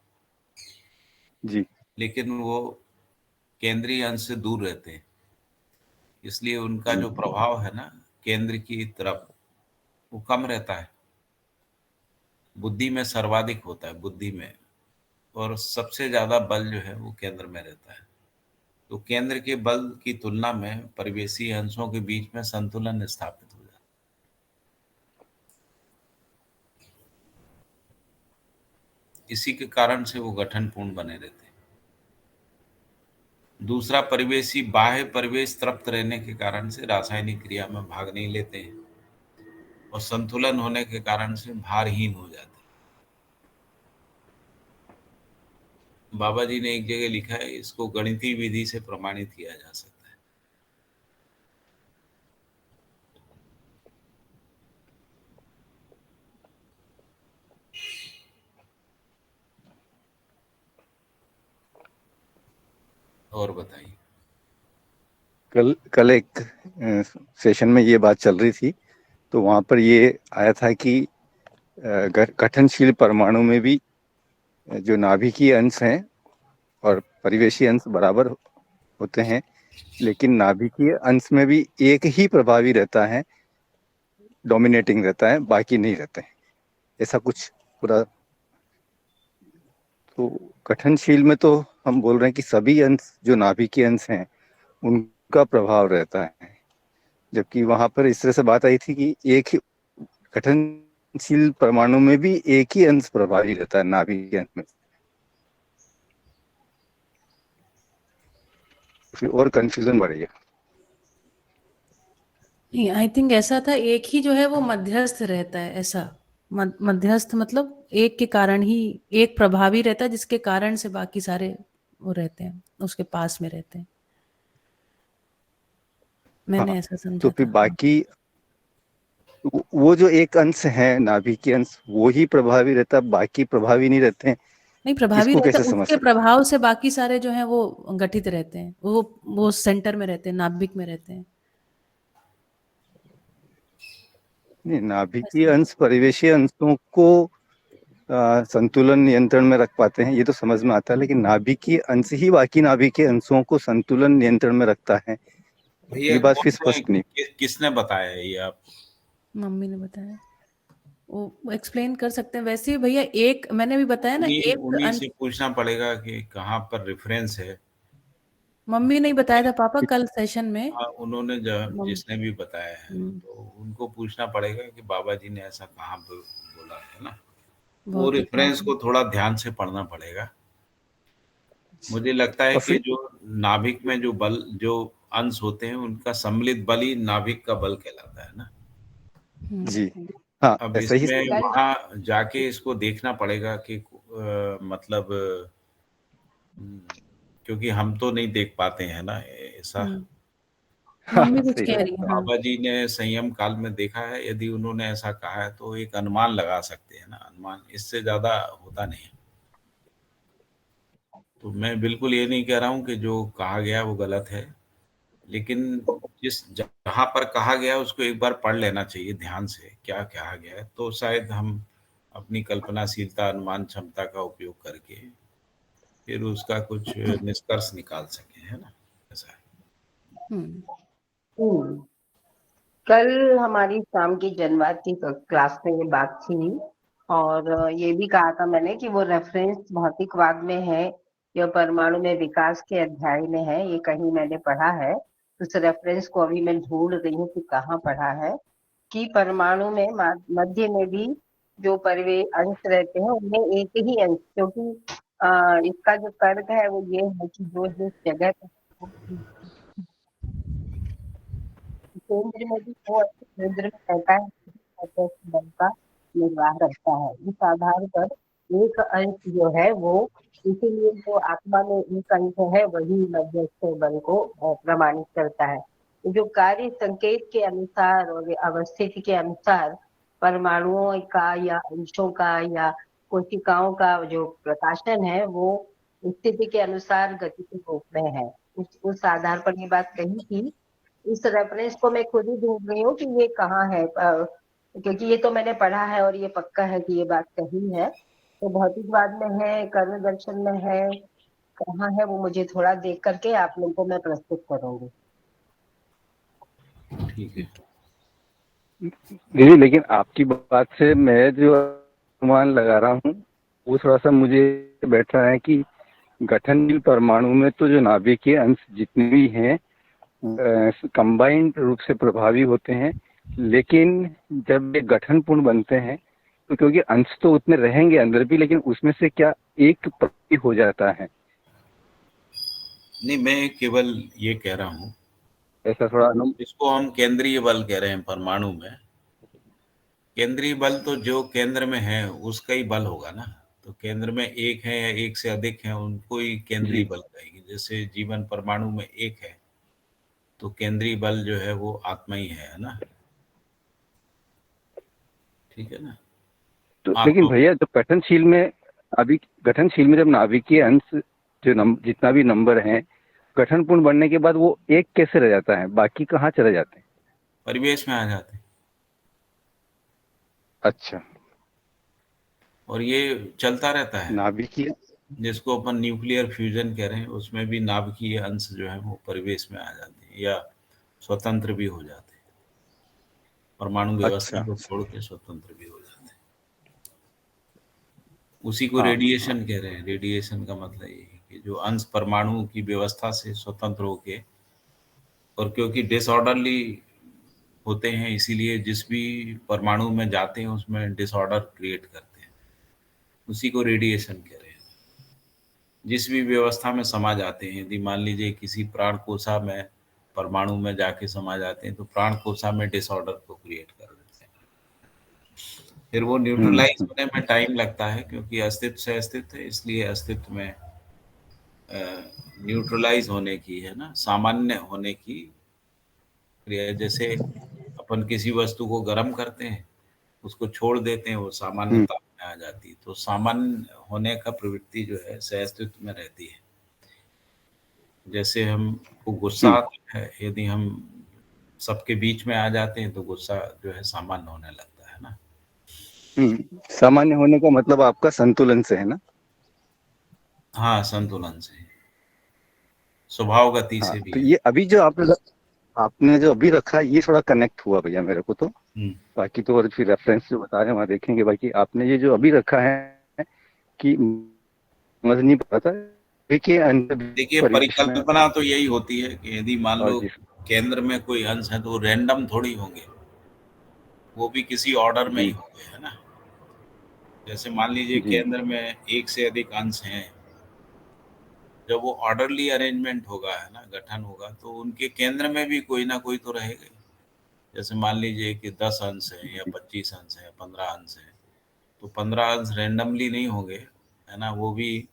जी लेकिन वो केंद्रीय अंश से दूर रहते हैं, इसलिए उनका जी जो प्रभाव है ना केंद्र की तरफ, वो कम रहता है। बुद्धि में सर्वाधिक होता है, बुद्धि में, और सबसे ज्यादा बल जो है वो केंद्र में रहता है। तो केंद्र के बल की तुलना में परिवेशी अंशों के बीच में संतुलन स्थापित हो जाता है। इसी के कारण से वो गठनपूर्ण बने रहते हैं। दूसरा, परिवेशी बाह्य परिवेश तृप्त रहने के कारण से रासायनिक क्रिया में भाग नहीं लेते हैं, और संतुलन होने के कारण से भारहीन हो जाते हैं। बाबा जी ने एक जगह लिखा है, इसको गणितीय विधि से प्रमाणित किया जा सकता है। और बताइए। कल एक सेशन में ये बात चल रही थी तो वहां पर ये आया था कि गठनशील परमाणु में भी जो नाभिकीय अंश हैं और परिवेशी अंश बराबर होते हैं, लेकिन नाभिकीय अंश में भी एक ही प्रभावी रहता है, डोमिनेटिंग रहता है, बाकी नहीं रहते हैं, ऐसा कुछ पूरा। तो गठनशील में तो हम बोल रहे हैं कि सभी अंश जो नाभिकीय अंश हैं उनका प्रभाव रहता है, जबकि वहां पर इस तरह से बात आई थी कि एक ही गठनशील परमाणु में भी एक ही अंश प्रभावी रहता है, नाभिकीय अंश में। फिर और कंफ्यूजन बढ़ गया। नहीं, आई थिंक ऐसा था, एक ही जो है वो मध्यस्थ रहता है, ऐसा मध्यस्थ मतलब एक के कारण ही, एक प्रभावी रहता है जिसके कारण से बाकी सारे वो रहते हैं, उसके पास में रहते हैं। मैंने ऐसा तो समझा फिर था। बाकी वो जो एक अंश है नाभिकीय अंश वो ही प्रभावी रहता है, बाकी प्रभावी नहीं रहते हैं, नहीं प्रभावी इसको रहते कैसे हैं, समझ उसके सकते प्रभाव से बाकी सारे जो हैं वो गठित रहते हैं, वो सेंटर में रहते हैं, नाभिक में रहते हैं। नहीं, नाभिकीय अंश परिवेशीय अंशों को संतुलन नियंत्रण में रख पाते हैं, ये तो समझ में आता है, लेकिन नाभिकीय अंश ही बाकी नाभिकीय अंशों को संतुलन नियंत्रण में रखता है, भैया ये बात कौन फिर से स्पष्ट नहीं। किसने बताया ये आपको? मम्मी ने बताया, वो एक्सप्लेन कर सकते हैं। वैसे ही भैया एक मैंने भी बताया ना, एक उन्हीं से पूछना पड़ेगा कि कहाँ पर रेफरेंस है। मम्मी ने बताया था पापा कल सेशन में। हाँ, उन्होंने जिसने भी बताया है तो उनको पूछना पड़ेगा कि बाबा जी ने ऐसा कहाँ पे बोला है ना, वो रेफरेंस को थोड़ा ध्यान से पढ़ना पड़ेगा। मुझे लगता है कि जो नाभिक में जो अंश होते हैं उनका सम्मिलित बल ही नाभिक का बल कहलाता है ना। जी हाँ, अब ऐसा ही इसमें वहां जाके इसको देखना पड़ेगा कि मतलब क्योंकि हम तो नहीं देख पाते हैं ना ऐसा। मम्मी कुछ कह रही है। हाँ। बाबा जी ने संयम काल में देखा है, यदि उन्होंने ऐसा कहा है तो एक अनुमान लगा सकते हैं ना, अनुमान, इससे ज्यादा होता नहीं है। तो मैं बिल्कुल ये नहीं कह रहा हूँ कि जो कहा गया वो गलत है, लेकिन जिस जहाँ पर कहा गया उसको एक बार पढ़ लेना चाहिए ध्यान से, क्या कहा गया है, तो शायद हम अपनी कल्पनाशीलता, अनुमान क्षमता का उपयोग करके फिर उसका कुछ निष्कर्ष निकाल सके, है ना, ऐसा है। कल हमारी शाम की जनवाद की क्लास में ये बात थी और ये भी कहा था मैंने कि वो रेफरेंस भौतिकवाद में है या परमाणु में विकास के अध्याय में है, ये कहीं मैंने पढ़ा है। उस रेफरेंस को अभी मैं ढूंढ रही हूँ कि कहाँ पढ़ा है, कि परमाणु में मध्य में भी जो परिवेश अंश रहते हैं उनमें एक ही अंश, क्योंकि इसका जो तर्क है वो ये है कि जो जिस जगह केंद्र में भी वो केंद्र में रहता है बल का निर्वाह करता है। इस आधार पर एक अंश जो है वो, इसीलिए जो आत्मा में एक अंश है वही मध्यस्थ बल को प्रमाणित करता है। जो कार्य संकेत के अनुसार और अवस्थिति के अनुसार परमाणुओं का या अंशों का या कोशिकाओं का जो प्रकाशन है वो स्थिति के अनुसार गति के रूप में है। उस आधार पर ये बात कही थी। इस रेफरेंस को मैं खुद ही ढूंढ रही हूँ कि ये कहाँ है, क्योंकि ये तो मैंने पढ़ा है और ये पक्का है कि ये बात सही है। तो भौतिकवाद में है, कर्म दर्शन में है, कहाँ है वो मुझे थोड़ा देख करके आप लोगों को मैं प्रस्तुत करूंगी। ठीक है दीदी, लेकिन आपकी बात से मैं जो अनुमान लगा रहा हूँ वो थोड़ा सा मुझे बैठ रहा है कि गठनशील परमाणु में तो जो नाभिकीय अंश जितने भी हैं कंबाइंड रूप से प्रभावी होते हैं, लेकिन जब ये गठनपूर्ण बनते हैं तो क्योंकि अंश तो उतने रहेंगे अंदर भी, लेकिन उसमें से क्या एक प्रति हो जाता है? नहीं, मैं केवल ये कह रहा हूँ, ऐसा थोड़ा इसको हम केंद्रीय बल कह रहे हैं। परमाणु में केंद्रीय बल तो जो केंद्र में है उसका ही बल होगा ना, तो केंद्र में एक है या एक से अधिक है उनको ही केंद्रीय बल कहेंगे। जैसे जीवन परमाणु में एक है तो केंद्रीय बल जो है वो आत्मा ही है ना, ठीक है ना। तो लेकिन भैया जब गठनशील में जब नाभिकीय अंश जो जितना भी नंबर है गठनपूर्ण बनने के बाद वो एक कैसे रह जाता है, बाकी कहाँ चले जाते हैं? परिवेश में आ जाते हैं। अच्छा, और ये चलता रहता है नाभिकीय, जिसको अपन न्यूक्लियर फ्यूजन कह रहे हैं, उसमें भी नाभिकीय अंश जो है वो परिवेश में आ जाते हैं या स्वतंत्र भी हो जाते हैं। परमाणु व्यवस्था को छोड़ के स्वतंत्र भी हो जाते हैं। उसी को रेडिएशन कह रहे हैं। रेडिएशन का मतलब ये है कि जो अंश परमाणु की व्यवस्था से स्वतंत्र होके, और क्योंकि डिसऑर्डरली होते हैं इसीलिए जिस भी परमाणु में जाते हैं उसमें डिसऑर्डर क्रिएट करते हैं, उसी को रेडिएशन कह रहे हैं। जिस भी व्यवस्था में समा जाते हैं, यदि मान लीजिए किसी प्राण कोशा में परमाणु में जाके समा जाते हैं तो प्राण कोशा में डिसऑर्डर को क्रिएट कर देते हैं। फिर वो न्यूट्रलाइज होने में टाइम लगता है, क्योंकि अस्तित्व से अस्तित्व है, इसलिए अस्तित्व में न्यूट्रलाइज होने की, है ना, सामान्य होने की क्रिया। जैसे अपन किसी वस्तु को गर्म करते हैं, उसको छोड़ देते हैं, वो सामान्यता में आ जाती, तो सामान्य होने का प्रवृत्ति जो है सहअस्तित्व में रहती है। जैसे हमको गुस्सा आता है, यदि हम सबके बीच में आ जाते हैं तो गुस्सा जो है सामान्य होने लगता है ना। सामान्य होने का मतलब आपका संतुलन से है ना? हाँ, संतुलन से, स्वभाव गति हाँ, से भी तो है। ये अभी जो आपने जो अभी रखा ये थोड़ा कनेक्ट हुआ भैया मेरे को तो। बाकी तो और फिर रेफरेंस जो बता रहे हैं वहाँ देखेंगे। बाकी आपने ये जो अभी रखा है कि समझ नहीं पाता देखिए देखिए, परिकल्पना तो यही होती है कि यदि मान लो केंद्र में कोई अंश है तो रैंडम थोड़ी होंगे, वो भी किसी ऑर्डर में ही होंगे, है ना। जैसे मान लीजिए केंद्र में एक से अधिक अंश हैं, जब वो ऑर्डरली अरेंजमेंट होगा, है ना, गठन होगा, तो उनके केंद्र में भी कोई ना कोई तो रहेगा। जैसे मान लीजिए कि 10 अंश है या 25 अंश है, 15 अंश है, तो 15 अंश रैंडमली नहीं होंगे, है ना, वो भी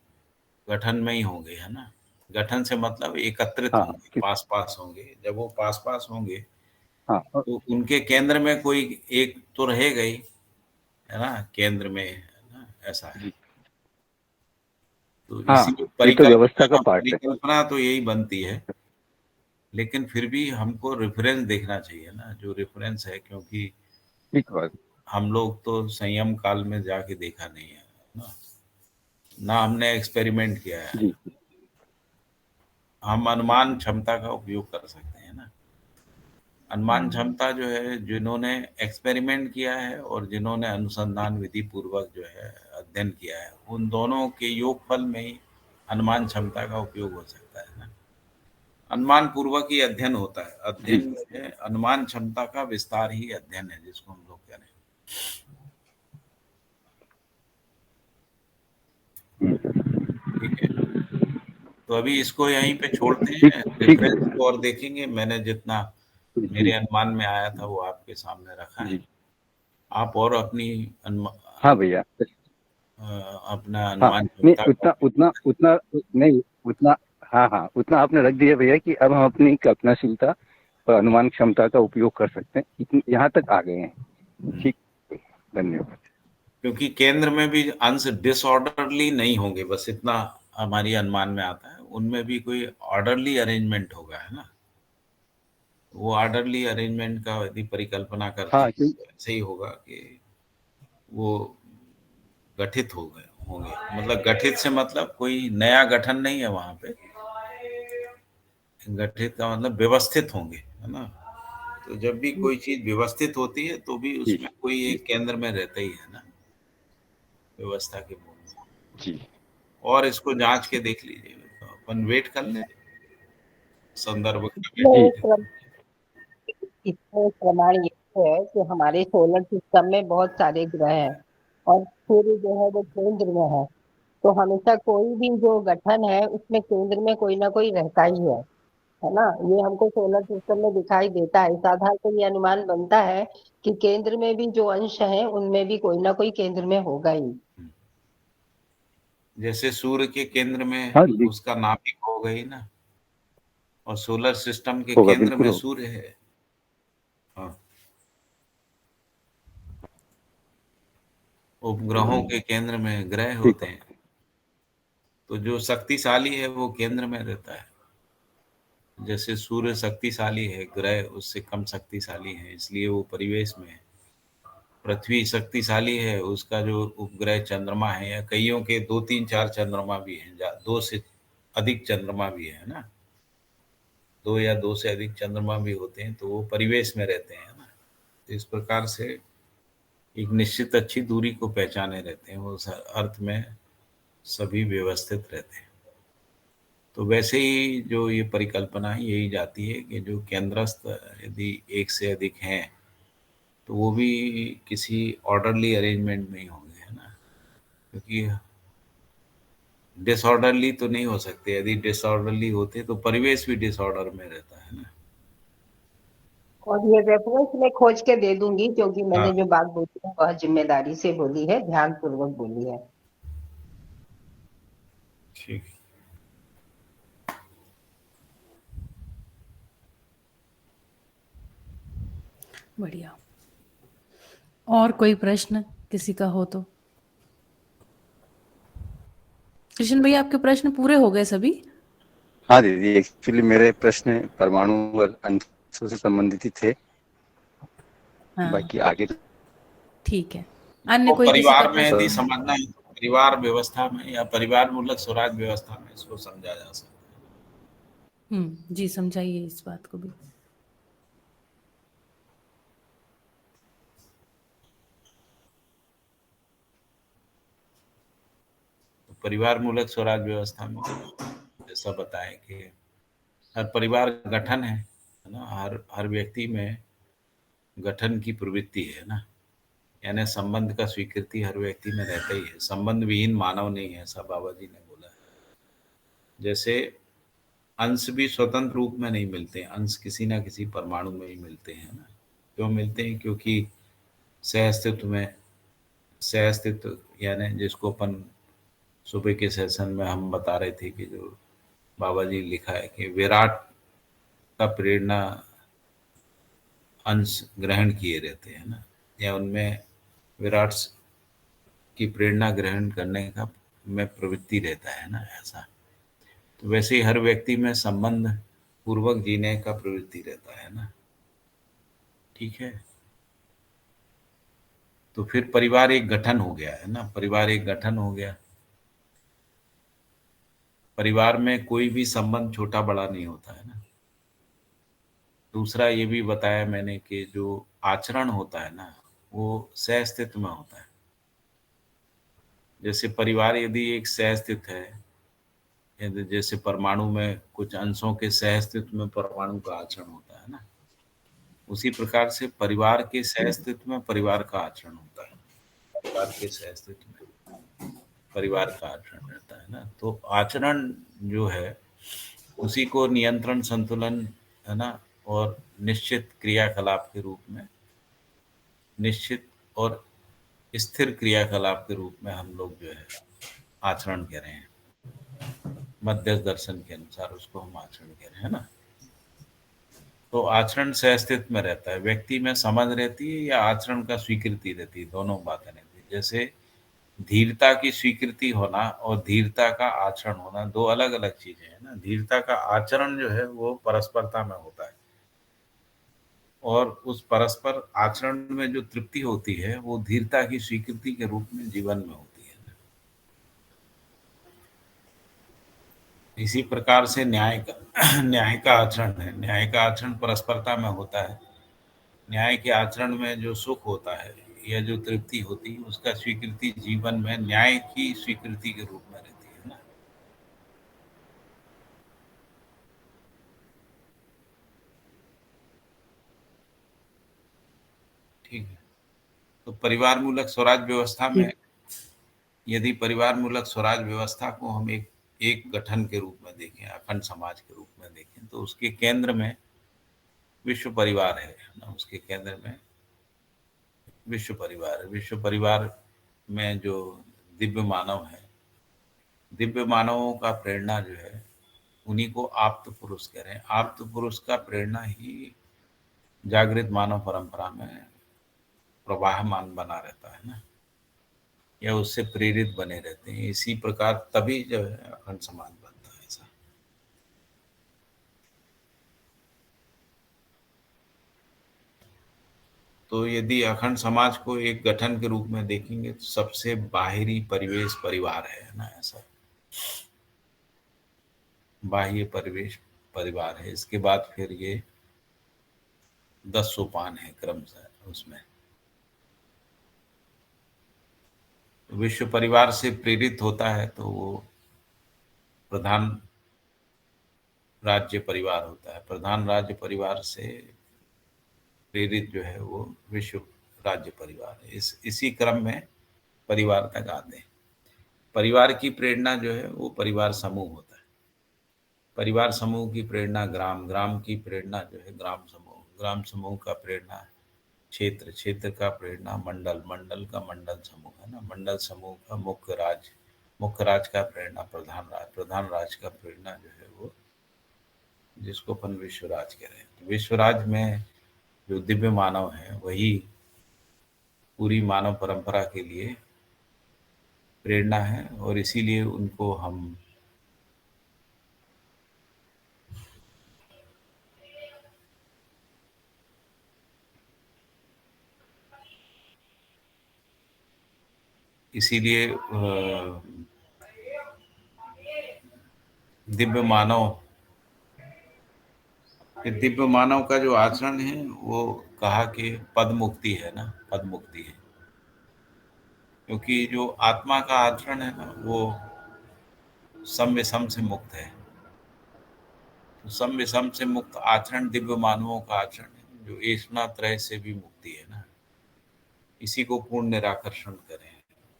गठन में ही होंगे, है ना। गठन से मतलब एकत्रित होंगे, पास होंगे। जब वो पास होंगे तो उनके केंद्र में कोई एक तो रहेगा ही, है ना, केंद्र में, है ना, ऐसा है। तो इसी ये तो व्यवस्था का पार्ट है। परिकल्पना तो यही बनती है, लेकिन फिर भी हमको रेफरेंस देखना चाहिए ना, जो रेफरेंस है, क्योंकि हम लोग तो संयम काल में जाके देखा नहीं है ना हमने एक्सपेरिमेंट किया है। हम अनुमान क्षमता का उपयोग कर सकते हैं ना। अनुमान क्षमता जो है, जिन्होंने एक्सपेरिमेंट किया है और जिन्होंने अनुसंधान विधि पूर्वक जो है अध्ययन किया है, उन दोनों के योगफल में ही अनुमान क्षमता का उपयोग हो सकता है ना। अनुमान पूर्वक ही अध्ययन होता है। अध्ययन में अनुमान क्षमता का विस्तार ही अध्ययन है, जिसको हम लोग कह रहे हैं। ठीक है, तो अभी इसको यहीं पे छोड़ते हैं, रेफरेंस को और देखेंगे। मैंने जितना मेरे अनुमान में आया था वो आपके सामने रखा है। आप और अपनी हाँ भैया, अपना अनुमान उतना आपने रख दिया भैया कि अब हम अपनी कल्पनाशीलता और अनुमान क्षमता का उपयोग कर सकते हैं। यहाँ तक आ गए हैं। ठीक, धन्यवाद। क्योंकि केंद्र में भी अंश डिसऑर्डरली नहीं होंगे, बस इतना हमारी अनुमान में आता है। उनमें भी कोई ऑर्डरली अरेंजमेंट होगा, है ना। वो ऑर्डरली अरेंजमेंट का यदि परिकल्पना करते हैं तो ऐसे ही होगा कि वो गठित हो गए होंगे। मतलब गठित से मतलब कोई नया गठन नहीं है वहां पे। गठित का मतलब व्यवस्थित होंगे, है ना। तो जब भी कोई चीज व्यवस्थित होती है तो भी उसमें कोई एक केंद्र में रहता ही है ना, व्यवस्था के मूल में। जी, और इसको जांच के देख लीजिए, तो अपन वेट कर लें संदर्भ इसमें प्रमाण ये है कि हमारे सोलर सिस्टम में बहुत सारे ग्रह हैं और सूर्य जो है वो केंद्र में है। तो हमेशा कोई भी जो गठन है उसमें केंद्र में कोई ना कोई रहता ही है ना। ये हमको सोलर सिस्टम में दिखाई देता है। इस आधार पर ये अनुमान बनता है कि केंद्र में भी जो अंश है उनमें भी कोई ना कोई केंद्र में होगा ही। जैसे सूर्य के केंद्र में उसका नाभिक हो गई ना, और सोलर सिस्टम के केंद्र में सूर्य है। हाँ, उपग्रहों के केंद्र में ग्रह होते हैं। तो जो शक्तिशाली है वो केंद्र में रहता है। जैसे सूर्य शक्तिशाली है, ग्रह उससे कम शक्तिशाली है, इसलिए वो परिवेश में है। पृथ्वी शक्तिशाली है, उसका जो उपग्रह चंद्रमा है, या कईयों के 2, 3, 4 चंद्रमा भी हैं, 2 से अधिक चंद्रमा भी है ना, 2 या 2 से अधिक चंद्रमा भी होते हैं, तो वो परिवेश में रहते हैं ना। तो इस प्रकार से एक निश्चित अच्छी दूरी को पहचाने रहते हैं, उस अर्थ में सभी व्यवस्थित रहते हैं। तो वैसे ही जो ये परिकल्पना है यही जाती है कि जो केंद्रस्थ यदि एक से अधिक हैं तो वो भी किसी ऑर्डरली अरेंजमेंट में ही होंगे, है ना। क्योंकि डिसऑर्डरली तो नहीं हो सकते। यदि डिसऑर्डरली होते तो परिवेश भी डिसऑर्डर में रहता है ना। और ये रेफरेंस मैं खोज के दे दूंगी, क्योंकि मैंने जो बात बोली है वह जिम्मेदारी से बोली है, ध्यान पूर्वक बोली है। ठीक, बढ़िया। और कोई प्रश्न किसी का हो तो? कृष्ण भैया, आपके प्रश्न पूरे हो गए सभी? हाँ दीदी, एक्चुअली मेरे प्रश्न परमाणु और अंशों से संबंधित ही थे। हाँ, बाकी आगे ठीक है। अन्य तो कोई किसी का परिवार में प्रश्न यदि है? समझना है तो परिवार व्यवस्था में या परिवार मूलक स्वराज व्यवस्था में इसको समझा जा सकता है। जी, समझाइए इस बात को भी। तो परिवार मूलक स्वराज व्यवस्था में जैसा बताएं कि हर परिवार गठन है ना, हर व्यक्ति में गठन की प्रवृत्ति है ना, यानी संबंध का स्वीकृति हर व्यक्ति में रहता ही है। संबंध विहीन मानव नहीं है, ऐसा बाबा जी ने बोला है। जैसे अंश भी स्वतंत्र रूप में नहीं मिलते, अंश किसी ना किसी परमाणु में ही मिलते हैं ना। क्यों मिलते हैं? क्योंकि सह अस्तित्व यानी जिसको अपन सुबह के सेशन में हम बता रहे थे कि जो बाबा जी लिखा है कि विराट का प्रेरणा अंश ग्रहण किए रहते हैं ना, या उनमें विराट की प्रेरणा ग्रहण करने का में प्रवृत्ति रहता है ना, ऐसा। तो वैसे ही हर व्यक्ति में संबंध पूर्वक जीने का प्रवृत्ति रहता है ना, ठीक है। तो फिर परिवार एक गठन हो गया है ना, परिवार एक गठन हो गया। परिवार में कोई भी संबंध छोटा बड़ा नहीं होता है ना। दूसरा ये भी बताया मैंने कि जो आचरण होता है ना, वो सह अस्तित्व में होता है। जैसे परिवार यदि एक सह अस्तित्व है, जैसे परमाणु में कुछ अंशों के सह अस्तित्व में परमाणु का आचरण होता है ना, उसी प्रकार से परिवार के सह अस्तित्व में परिवार का आचरण होता है। परिवार के सह अस्तित्व में परिवार का आचरण रहता है ना। तो आचरण जो है उसी को नियंत्रण, संतुलन है ना, और निश्चित क्रियाकलाप के रूप में, निश्चित और स्थिर क्रियाकलाप के रूप में हम लोग जो है आचरण कह रहे हैं। मध्यस्थ दर्शन के अनुसार उसको हम आचरण कह रहे हैं ना। तो आचरण सह अस्तित्व में रहता है, व्यक्ति में समझ रहती है या आचरण का स्वीकृति रहती है, दोनों बातें रहती है। जैसे धीरता की स्वीकृति होना और धीरता का आचरण होना दो अलग अलग चीजें हैं ना। धीरता का आचरण जो है वो परस्परता में होता है, और उस परस्पर आचरण में जो तृप्ति होती है वो धीरता की स्वीकृति के रूप में जीवन में होती है। इसी प्रकार से न्याय का आचरण है। न्याय का आचरण परस्परता में होता है। न्याय के आचरण में जो सुख होता है या जो तृप्ति होती है उसका स्वीकृति जीवन में न्याय की स्वीकृति के रूप में रहती है ना। ठीक है। तो परिवार मूलक स्वराज व्यवस्था में यदि परिवार मूलक स्वराज व्यवस्था को हम एक गठन के रूप में देखें, अखंड समाज के रूप में देखें, तो उसके केंद्र में विश्व परिवार है ना। उसके केंद्र में विश्व परिवार है। विश्व परिवार में जो दिव्य मानव है, दिव्य मानवों का प्रेरणा जो है उन्हीं को आप्त पुरुष कह रहे हैं। आप्त पुरुष का प्रेरणा ही जागृत मानव परंपरा में प्रवाहमान बना रहता है ना, या उससे प्रेरित बने रहते हैं। इसी प्रकार तभी जो है अखंड समाज बनता है। ऐसा तो यदि अखंड समाज को एक गठन के रूप में देखेंगे तो सबसे बाहरी परिवेश परिवार है ना। ऐसा बाह्य परिवेश परिवार है। इसके बाद फिर ये 10 सोपान है क्रमशः उसमें। विश्व परिवार से प्रेरित होता है तो वो प्रधान राज्य परिवार होता है। प्रधान राज्य परिवार से प्रेरित जो है वो विश्व राज्य परिवार है। इसी क्रम में परिवार तक आते हैं। परिवार की प्रेरणा जो है वो परिवार समूह होता है। परिवार समूह की प्रेरणा ग्राम, ग्राम की प्रेरणा जो है ग्राम समूह, ग्राम समूह का प्रेरणा क्षेत्र, क्षेत्र का प्रेरणा मंडल, मंडल का मंडल समूह है ना। मंडल समूह का मुख्य राज्य, मुख्य राज्य का प्रेरणा प्रधान राज्य, प्रधान राज्य का प्रेरणा जो है वो जिसको अपन विश्व राज कह रहे हैं। तो विश्व राज में जो दिव्य मानव है वही पूरी मानव परंपरा के लिए प्रेरणा है और इसीलिए उनको हम इसीलिए दिव्य मानव का जो आचरण है वो कहा कि पद मुक्ति है ना, पद मुक्ति है, क्योंकि जो आत्मा का आचरण है ना वो सम विषम से मुक्त है। तो सम विषम से मुक्त आचरण दिव्य मानवों का आचरण है, जो ऐष्णा त्रय से भी मुक्ति है ना। इसी को पूर्ण निराकर्षण करें।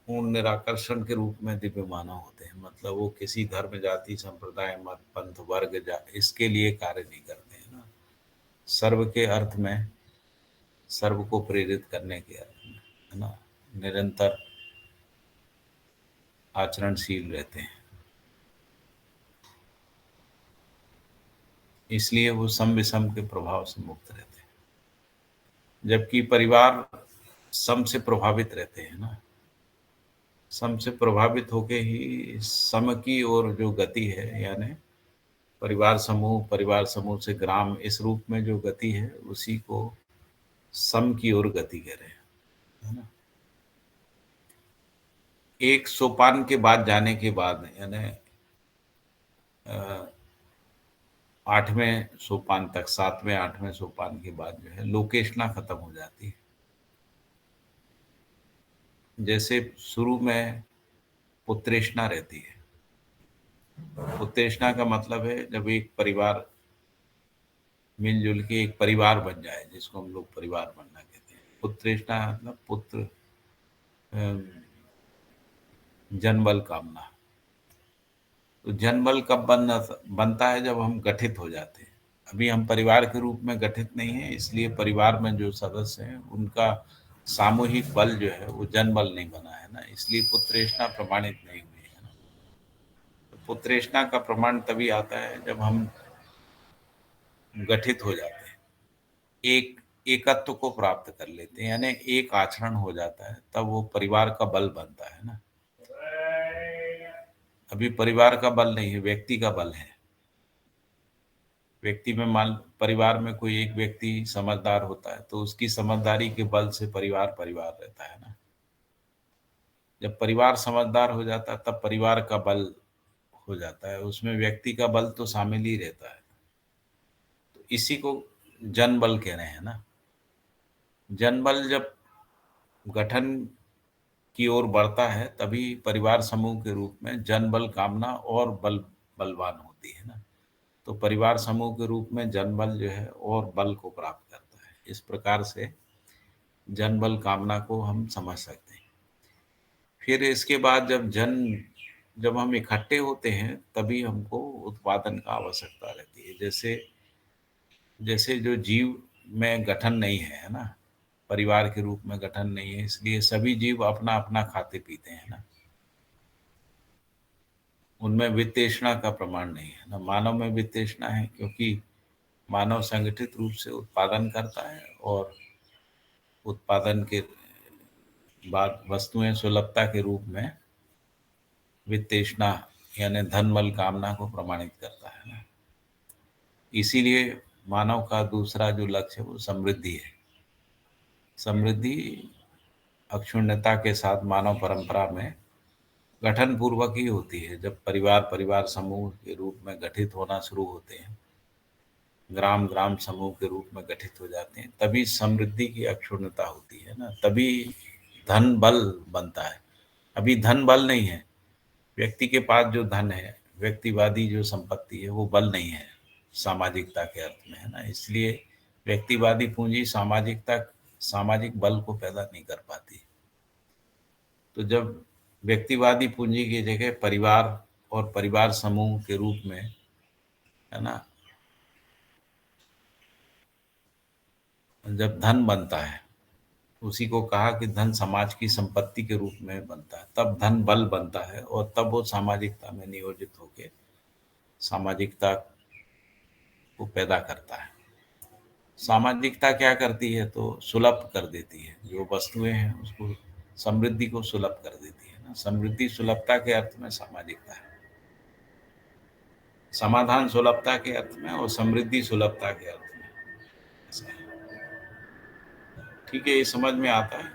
पूर्ण निराकर्षण के रूप में दिव्य मानव होते हैं, मतलब वो किसी धर्म, जाति, संप्रदाय, मत, पंथ, वर्ग, इसके लिए कार्य नहीं करते हैं ना। सर्व के अर्थ में, सर्व को प्रेरित करने के अर्थ में, है ना, निरंतर आचरणशील रहते हैं। इसलिए वो सम विषम के प्रभाव से मुक्त रहते हैं, जबकि परिवार सम से प्रभावित रहते हैं ना। सम से प्रभावित होके ही सम की ओर जो गति है, यानी परिवार समूह से ग्राम, इस रूप में जो गति है उसी को सम की ओर गति कह रहे हैं, है ना। एक सोपान के बाद जाने के बाद, यानी 8वें सोपान तक, 7वें 8वें सोपान के बाद जो है लोकेशना खत्म हो जाती है। जैसे शुरू में पुत्रेष्णा रहती है। पुत्रेष्णा का मतलब है जब एक परिवार मिलजुल के एक परिवार बन जाए, जिसको हम लोग परिवार बनना कहते हैं। पुत्रेष्णा मतलब पुत्र, जनबल कामना। तो जनबल कब बनता है? जब हम गठित हो जाते हैं। अभी हम परिवार के रूप में गठित नहीं है, इसलिए परिवार में जो सदस्य हैं उनका सामूहिक बल जो है वो जनबल नहीं बना है ना, इसलिए पुत्रेष्णा प्रमाणित नहीं हुई है ना। तो पुत्रेष्णा का प्रमाण तभी आता है जब हम गठित हो जाते हैं, एक एकत्व को प्राप्त कर लेते हैं, यानी एक आचरण हो जाता है, तब वो परिवार का बल बनता है ना। अभी परिवार का बल नहीं है, व्यक्ति का बल है। व्यक्ति में परिवार में कोई एक व्यक्ति समझदार होता है तो उसकी समझदारी के बल से परिवार रहता है ना। जब परिवार समझदार हो जाता है तब परिवार का बल हो जाता है, उसमें व्यक्ति का बल तो शामिल ही रहता है। तो इसी को जनबल कह रहे हैं ना। जनबल जब गठन की ओर बढ़ता है तभी परिवार समूह के रूप में जनबल कामना और बलवान होती है ना। तो परिवार समूह के रूप में जनबल जो है और बल को प्राप्त करता है। इस प्रकार से जनबल कामना को हम समझ सकते हैं। फिर इसके बाद जब हम इकट्ठे होते हैं तभी हमको उत्पादन का आवश्यकता रहती है। जैसे जो जीव में गठन नहीं है ना, परिवार के रूप में गठन नहीं है, इसलिए सभी जीव अपना अपना खाते पीते हैं ना। उनमें वित्तेषणा का प्रमाण नहीं है ना। मानव में वित्तेषणा है, क्योंकि मानव संगठित रूप से उत्पादन करता है और उत्पादन के बाद वस्तुएं सुलभता के रूप में वित्तेषणा यानी धनबल कामना को प्रमाणित करता है ना। इसीलिए मानव का दूसरा जो लक्ष्य है वो समृद्धि है। समृद्धि अक्षुण्णता के साथ मानव परंपरा में गठन पूर्वक ही होती है। जब परिवार समूह के रूप में गठित होना शुरू होते हैं, ग्राम समूह के रूप में गठित हो जाते हैं, तभी समृद्धि की अक्षुण्णता होती है ना, तभी धन बल बनता है। अभी धन बल नहीं है। व्यक्ति के पास जो धन है, व्यक्तिवादी जो संपत्ति है, वो बल नहीं है सामाजिकता के अर्थ में, है ना। इसलिए व्यक्तिवादी पूंजी सामाजिक बल को पैदा नहीं कर पाती। तो जब व्यक्तिवादी पूंजी की जगह परिवार और परिवार समूह के रूप में, है ना, जब धन बनता है, उसी को कहा कि धन समाज की संपत्ति के रूप में बनता है, तब धन बल बनता है और तब वो सामाजिकता में नियोजित होकर सामाजिकता को पैदा करता है। सामाजिकता क्या करती है? तो सुलभ कर देती है। जो वस्तुएं हैं उसको, समृद्धि को सुलभ कर देती है ना। ना। समृद्धि सुलभता के अर्थ में सामाजिकता है, समाधान सुलभता के अर्थ में और समृद्धि सुलभता के अर्थ में ऐसा है। ठीक है, ये समझ में आता है।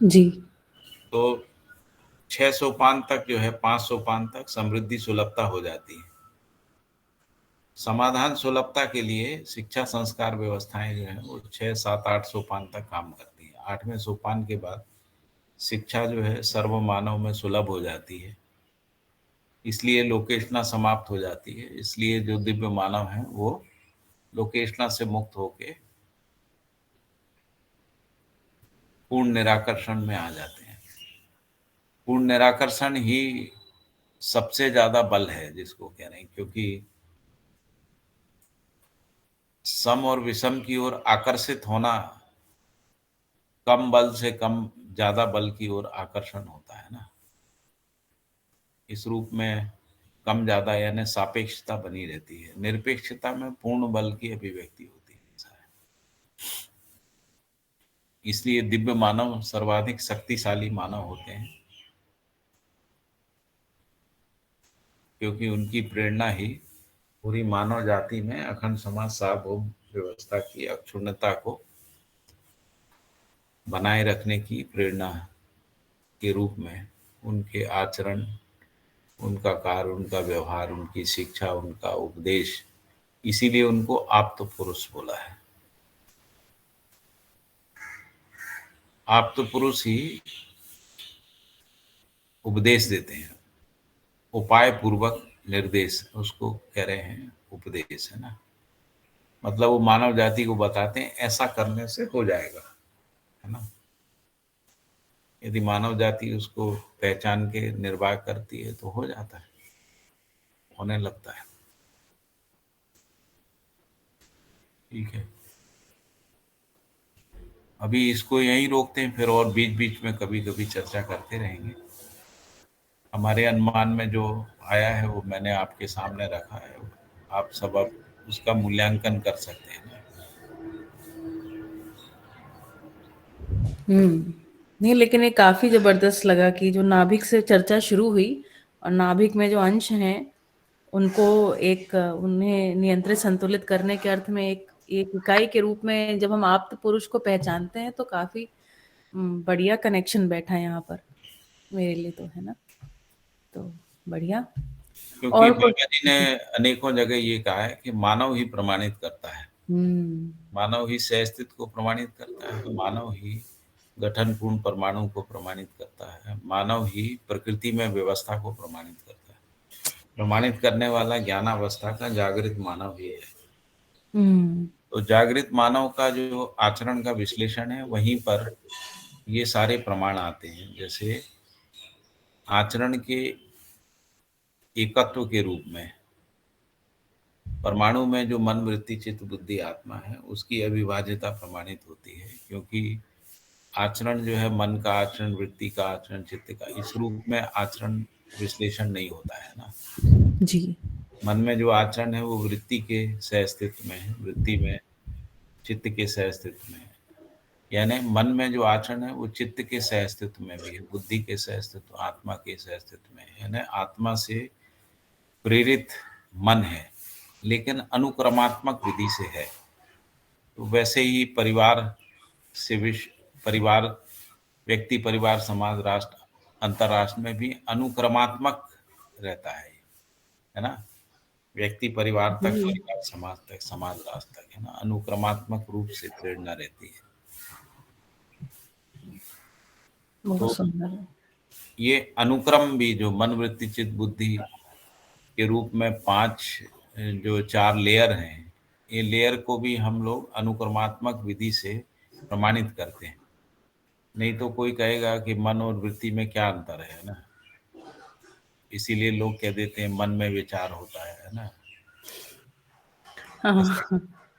जी। तो 6 सोपान तक जो है, 5 सोपान तक समृद्धि सुलभता हो जाती है। समाधान सुलभता के लिए शिक्षा संस्कार व्यवस्थाएं जो है वो 6, 7, 8 सोपान तक काम करती है। 8वें सोपान के बाद शिक्षा जो है सर्व मानव में सुलभ हो जाती है, इसलिए लोकेशना समाप्त हो जाती है। इसलिए जो दिव्य मानव है वो लोकेशना से मुक्त होके पूर्ण निराकर्षण में आ जाते हैं। पूर्ण निराकर्षण ही सबसे ज्यादा बल है जिसको कह रहे हैं, क्योंकि सम और विषम की ओर आकर्षित होना कम बल से कम ज्यादा बल की ओर आकर्षण होता है ना। इस रूप में कम ज्यादा यानी सापेक्षता बनी रहती है। निरपेक्षता में पूर्ण बल की अभिव्यक्ति होती है, ऐसा है। इसलिए दिव्य मानव सर्वाधिक शक्तिशाली मानव होते हैं, क्योंकि उनकी प्रेरणा ही पूरी मानव जाति में अखंड समाज सार्वभौम व्यवस्था की अक्षुण्णता को बनाए रखने की प्रेरणा के रूप में उनके आचरण, उनका कार्य, उनका व्यवहार, उनकी शिक्षा, उनका उपदेश, इसीलिए उनको आप्त पुरुष बोला है। आप्त पुरुष ही उपदेश देते हैं, उपाय पूर्वक निर्देश, उसको कह रहे हैं उपदेश, है ना। मतलब वो मानव जाति को बताते हैं ऐसा करने से हो जाएगा, है ना। यदि मानव जाति उसको पहचान के निर्वाह करती है तो हो जाता है, होने लगता है। ठीक है, अभी इसको यहीं रोकते हैं, फिर और बीच बीच में कभी कभी चर्चा करते रहेंगे। हमारे अनुमान में जो आया है वो मैंने आपके सामने रखा है, आप सब अब उसका मूल्यांकन कर सकते हैं ना। नहीं, लेकिन ये काफी जबरदस्त लगा कि जो नाभिक से चर्चा शुरू हुई और नाभिक में जो अंश हैं उनको उन्हें नियंत्रित संतुलित करने के अर्थ में एक इकाई के रूप में जब हम आप्त पुरुष को पहचानते हैं तो काफी बढ़िया कनेक्शन बैठा है यहाँ पर मेरे लिए, तो है ना। तो बढ़िया। क्योंकि बाबा जी ने अनेकों जगह ये कहा है कि मानव ही प्रमाणित करता है, मानव ही सह अस्तित्व को प्रमाणित करता है, मानव ही गठन पूर्ण परमाणु को प्रमाणित करता है, मानव ही प्रकृति में व्यवस्था को प्रमाणित करता है। प्रमाणित करने वाला ज्ञानावस्था का जागृत मानव ही है। तो जागृत मानव का जो आचरण का विश्लेषण है वहीं पर ये सारे प्रमाण आते हैं। जैसे आचरण के एकत्व के रूप में परमाणु में जो मन, वृत्ति, चित्त, बुद्धि, आत्मा है उसकी अविभाज्यता प्रमाणित होती है, क्योंकि आचरण जो है मन का आचरण, वृत्ति का आचरण, चित्त का, इस रूप में आचरण विश्लेषण नहीं होता है ना जी। मन में जो आचरण है वो वृत्ति के सह अस्तित्व में है, वृत्ति में, चित्त के सह अस्तित्व में है। यानी मन में जो आचरण है वो चित्त के सह अस्तित्व में भी है, बुद्धि के सह अस्तित्व, आत्मा के सह अस्तित्व में है। यानी आत्मा से प्रेरित मन है, लेकिन अनुक्रमात्मक विधि से है। तो वैसे ही परिवार से परिवार, व्यक्ति, परिवार, समाज, राष्ट्र, अंतरराष्ट्र में भी अनुक्रमात्मक रहता है ना। व्यक्ति परिवार तक, परिवार समाज तक, समाज राष्ट्र तक, है ना। अनुक्रमात्मक रूप से प्रेरणा रहती है। तो ये अनुक्रम भी जो मन, वृत्ति, चित्त, बुद्धि के रूप में 4 लेयर हैं, ये लेयर को भी हम लोग अनुक्रमात्मक विधि से प्रमाणित करते हैं। नहीं तो कोई कहेगा कि मन और वृत्ति में क्या अंतर है ना। इसीलिए लोग कह देते हैं मन में विचार होता है ना।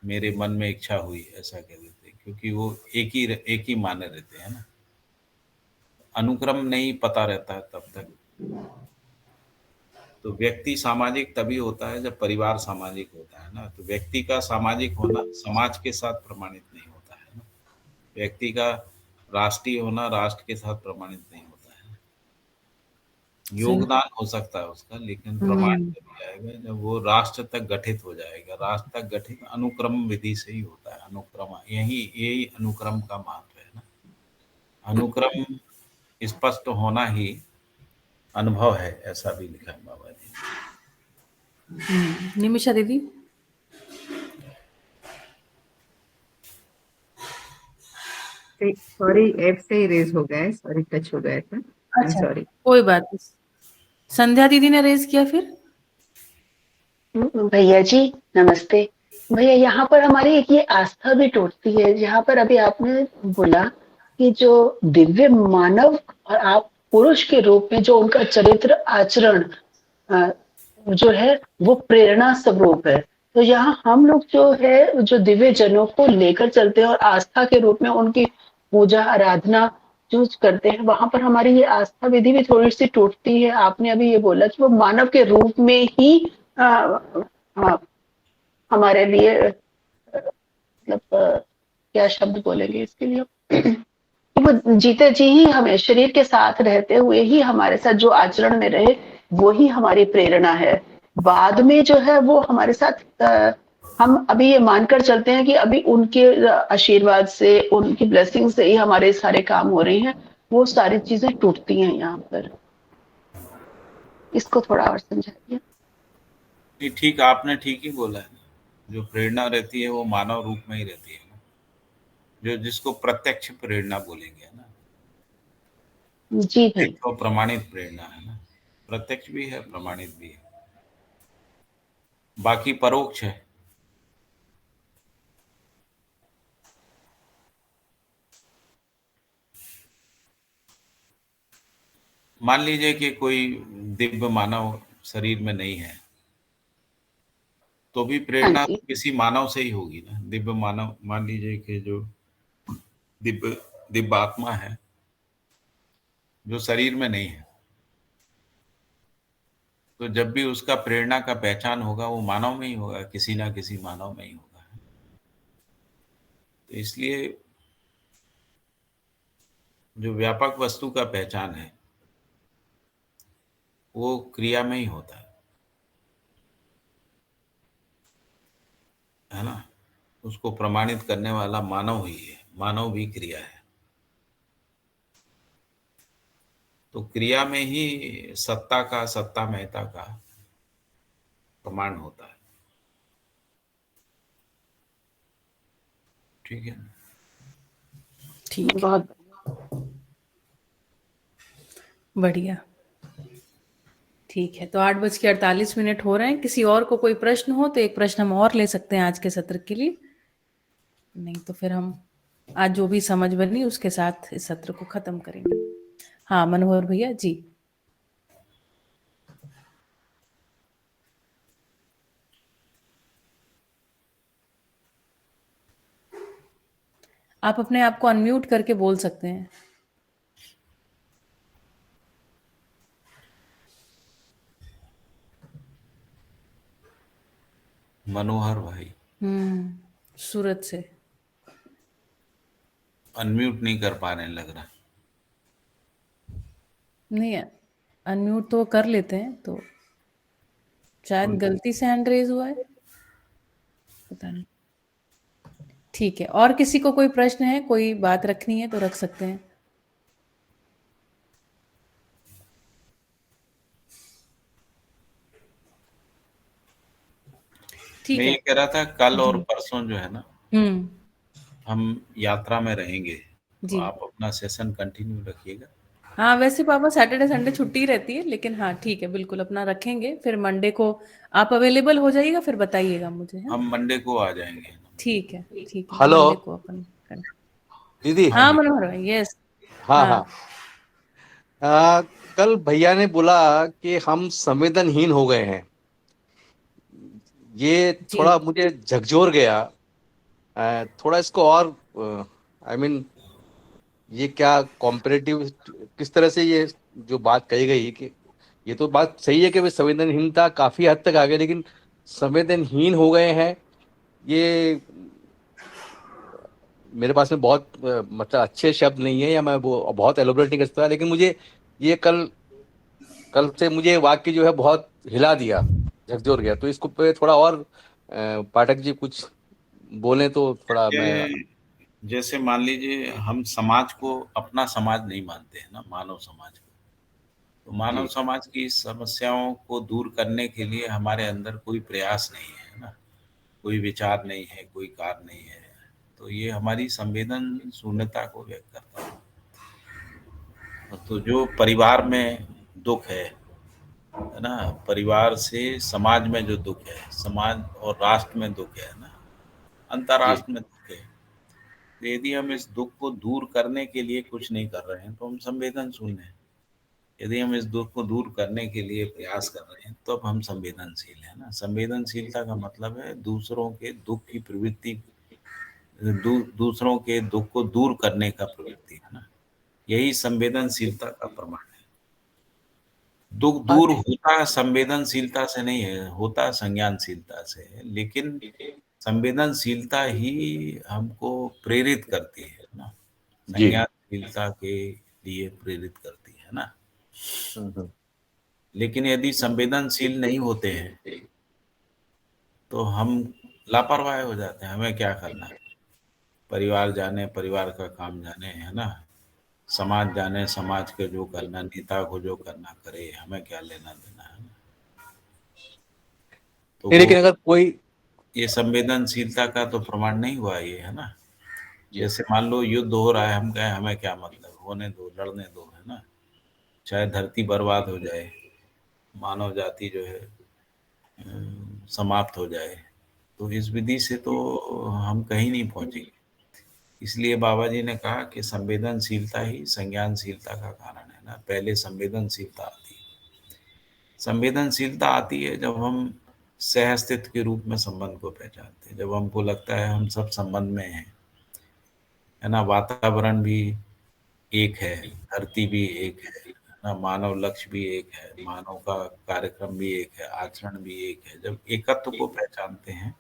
मेरे मन में इच्छा हुई, ऐसा कह देते हैं, क्योंकि वो एक ही माने रहते हैं ना। अनुक्रम नहीं पता रहता है तब तक। तो व्यक्ति सामाजिक तभी होता है जब परिवार सामाजिक होता है ना। तो व्यक्ति का सामाजिक होना समाज के साथ प्रमाणित नहीं होता है ना। व्यक्ति का राष्ट्रीय होना राष्ट्र के साथ प्रमाणित नहीं होता है। योगदान हो सकता है उसका, लेकिन प्रमाण तभी आएगा जब वो राष्ट्र तक गठित हो जाएगा। राष्ट्र तक गठित अनुक्रम विधि से ही होता है। अनुक्रम यही अनुक्रम का महत्व है ना। अनुक्रम स्पष्ट होना ही अनुभव है, ऐसा भी लिखा है बाबा जी। निमिषा दीदी। सॉरी, ऐप से ही रेज हो गया है, सॉरी टच हो गया था, अच्छा सॉरी। कोई बात नहीं। संध्या दीदी ने रेज किया फिर। भैया जी नमस्ते। भैया यहाँ पर हमारी एक ये आस्था भी टूटती है, जहाँ पर अभी आपने बोला कि जो दिव्य मानव और आप पुरुष के रूप में जो उनका चरित्र आचरण जो है वो प्रेरणा स्वरूप है। तो यहाँ हम लोग जो है जो दिव्य जनों को लेकर चलते हैं और आस्था के रूप में उनकी पूजा आराधना जो करते हैं, वहां पर हमारी ये आस्था विधि भी थोड़ी सी टूटती है। आपने अभी ये बोला कि वो मानव के रूप में ही हमारे लिए मतलब क्या शब्द बोलेंगे इसके लिए, वो जीते जी ही हमें शरीर के साथ रहते हुए ही हमारे साथ जो आचरण में रहे वो ही हमारी प्रेरणा है। बाद में जो है वो हमारे साथ हम अभी ये मानकर चलते हैं कि अभी उनके आशीर्वाद से उनकी ब्लेसिंग से ही हमारे सारे काम हो रहे हैं। वो सारी चीजें टूटती हैं यहाँ पर। इसको थोड़ा और समझाइए। ठीक, आपने ठीक ही बोला है। जो प्रेरणा रहती है वो मानव रूप में ही रहती है ना, जो जिसको प्रत्यक्ष प्रेरणा बोलेंगे ना। जी भाई। तो प्रमाणित प्रेरणा है ना, प्रत्यक्ष भी है प्रमाणित भी है, बाकी परोक्ष है। मान लीजिए कि कोई दिव्य मानव शरीर में नहीं है, तो भी प्रेरणा किसी मानव से ही होगी ना। दिव्य मानव, मान लीजिए कि जो दिव्य आत्मा है जो शरीर में नहीं है, तो जब भी उसका प्रेरणा का पहचान होगा वो मानव में ही होगा, किसी ना किसी मानव में ही होगा। तो इसलिए जो व्यापक वस्तु का पहचान है वो क्रिया में ही होता है ना। उसको प्रमाणित करने वाला मानव ही है, मानव भी क्रिया है। तो क्रिया में ही सत्ता महता का प्रमाण होता है। ठीक है, ठीक, बहुत बढ़िया। ठीक है, तो 8:48 हो रहे हैं। किसी और को कोई प्रश्न हो तो एक प्रश्न हम और ले सकते हैं आज के सत्र के लिए, नहीं तो फिर हम आज जो भी समझ बनी उसके साथ इस सत्र को खत्म करेंगे। हाँ मनोहर भैया जी। आप अपने आप को अनम्यूट करके बोल सकते हैं। मनोहर भाई सूरत से अनम्यूट नहीं कर पा रहे हैं लग रहा। नहीं, अनम्यूट तो कर लेते हैं, तो शायद गलती से हैंड रेज हुआ है, पता नहीं। ठीक है, और किसी को कोई प्रश्न है, कोई बात रखनी है तो रख सकते हैं। ठीक मैं है, ये कह रहा था कल और परसों जो है ना हम यात्रा में रहेंगे, तो आप अपना सेशन कंटिन्यू रखिएगा। हाँ, वैसे पापा सैटरडे संडे छुट्टी रहती है, लेकिन हाँ ठीक है, बिल्कुल अपना रखेंगे। फिर मंडे को आप अवेलेबल हो जाइएगा, फिर बताइएगा मुझे। हम मंडे को आ जाएंगे। ठीक है, ठीक है। हेलो मंडे को अपन दीदी। हाँ मनोहर भाई, यस। हाँ। कल भैया ने बोला कि हम संवेदनहीन हो गए हैं, ये थोड़ा मुझे झकझोर गया। थोड़ा इसको और आई मीन ये क्या कॉम्परेटिव किस तरह से ये जो बात कही गई कि ये तो बात सही है कि वे संवेदनहीनता काफी हद तक आ गई, लेकिन संवेदनहीन हो गए हैं, मेरे पास में बहुत मतलब अच्छे शब्द नहीं है, या मैं वो बहुत एलोबरेट नहीं कर सकता, लेकिन मुझे ये कल से मुझे वाक्य जो है बहुत हिला दिया, झकझोर गया। तो इसको पे थोड़ा और पाठक जी कुछ बोलें तो थोड़ा मैं। जैसे मान लीजिए हम समाज को अपना समाज नहीं मानते हैं ना, मानव समाज को। तो मानव जी समाज की समस्याओं को दूर करने के लिए हमारे अंदर कोई प्रयास नहीं है ना, कोई विचार नहीं है, कोई कार्य नहीं है। तो ये हमारी संवेदन शून्यता को व्यक्त करता है। तो जो परिवार में दुख है ना, परिवार से समाज में जो दुख है, समाज और राष्ट्र में दुख है ना, जी अंतर्राष्ट्र में दुख है। तो यदि हम इस दुख को दूर करने के लिए कुछ नहीं कर रहे हैं तो हम संवेदनशील हैं। यदि हम इस दुख को दूर करने के लिए प्रयास कर रहे हैं तो अब हम संवेदनशील हैं ना। संवेदनशीलता का मतलब है दूसरों के दुख की प्रवृत्ति, दूसरों के दुख को दूर करने का प्रवृत्ति है ना। यही संवेदनशीलता का प्रमाण है। दुख हाँ दूर होता संवेदनशीलता से नहीं है, होता संज्ञानशीलता से है। लेकिन संवेदनशीलता ही हमको प्रेरित करती है ना, जी संज्ञानशीलता के लिए प्रेरित करती है ना। हम्म। लेकिन यदि संवेदनशील नहीं होते हैं तो हम लापरवाह हो जाते हैं। हमें क्या करना है, परिवार जाने, परिवार का काम जाने, है ना, समाज जाने, समाज के जो करना, नेता को जो करना करे, हमें क्या लेना देना है ना। तो नहीं, वो लेकिन अगर कोई। ये संवेदनशीलता का तो प्रमाण नहीं हुआ ये, है ना। जी जैसे मान लो युद्ध हो रहा है, हम कहें हमें क्या मतलब, होने दो, लड़ने दो, है ना, चाहे धरती बर्बाद हो जाए, मानव जाति जो है समाप्त हो जाए, तो इस विधि से तो हम कहीं नहीं पहुंचेंगे। इसलिए बाबा जी ने कहा कि संवेदनशीलता ही संज्ञानशीलता का कारण है ना। पहले संवेदनशीलता आती है। संवेदनशीलता आती है जब हम सहअस्तित्व के रूप में संबंध को पहचानते हैं, जब हमको लगता है हम सब संबंध में हैं, है ना। वातावरण भी एक है, धरती भी एक है ना, मानव लक्ष्य भी एक है, मानव का कार्यक्रम भी एक है, आचरण भी एक है। जब एकत्व को पहचानते हैं,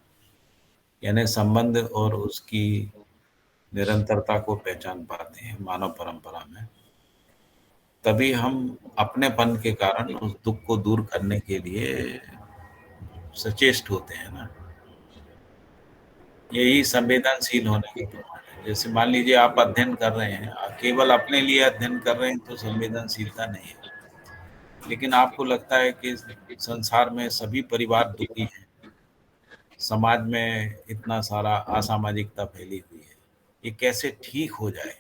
यानी संबंध और उसकी निरंतरता को पहचान पाते हैं मानव परंपरा में, तभी हम अपनेपन के कारण उस दुख को दूर करने के लिए सचेष्ट होते हैं ना। यही संवेदनशील होने का प्रमाण है। जैसे मान लीजिए आप अध्ययन कर रहे हैं, केवल अपने लिए अध्ययन कर रहे हैं तो संवेदनशीलता नहीं है। लेकिन आपको लगता है कि संसार में सभी परिवार दुखी हैं, समाज में इतना सारा असामाजिकता फैली हुई है, ये कैसे ठीक हो जाए,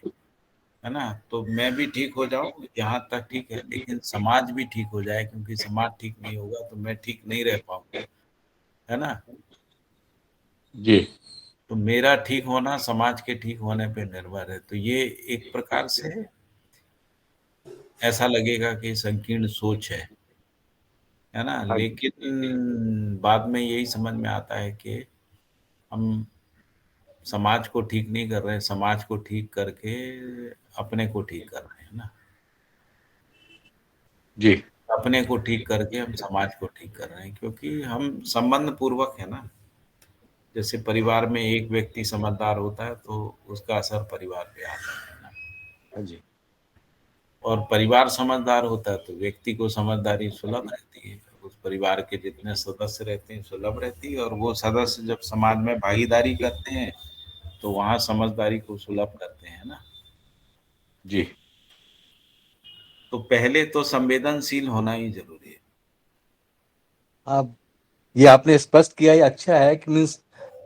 है ना। तो मैं भी ठीक हो जाऊं, यहाँ तक ठीक है, लेकिन समाज भी ठीक हो जाए, क्योंकि समाज ठीक नहीं होगा तो मैं ठीक नहीं रह पाऊंगा, है ना। जी तो मेरा ठीक होना समाज के ठीक होने पे निर्भर है। तो ये एक प्रकार से ऐसा लगेगा कि संकीर्ण सोच है ना। हाँ लेकिन बाद में यही समझ में आता है कि हम समाज को ठीक नहीं कर रहे हैं, समाज को ठीक करके अपने को ठीक कर रहे हैं ना। जी अपने को ठीक करके हम समाज को ठीक कर रहे हैं, क्योंकि हम संबंध पूर्वक है ना। जैसे परिवार में एक व्यक्ति समझदार होता है तो उसका असर परिवार पे आता है ना। हाँ जी और परिवार समझदार होता है तो व्यक्ति को समझदारी सुलभ रहती है, उस परिवार के जितने सदस्य रहते हैं सुलभ रहती है, और वो सदस्य जब समाज में भागीदारी करते हैं तो वहाँ समझदारी को सुलभ करते हैं ना। जी। तो पहले तो संवेदनशील होना ही जरूरी है। अब ये आपने स्पष्ट किया, ये अच्छा है कि मीन्स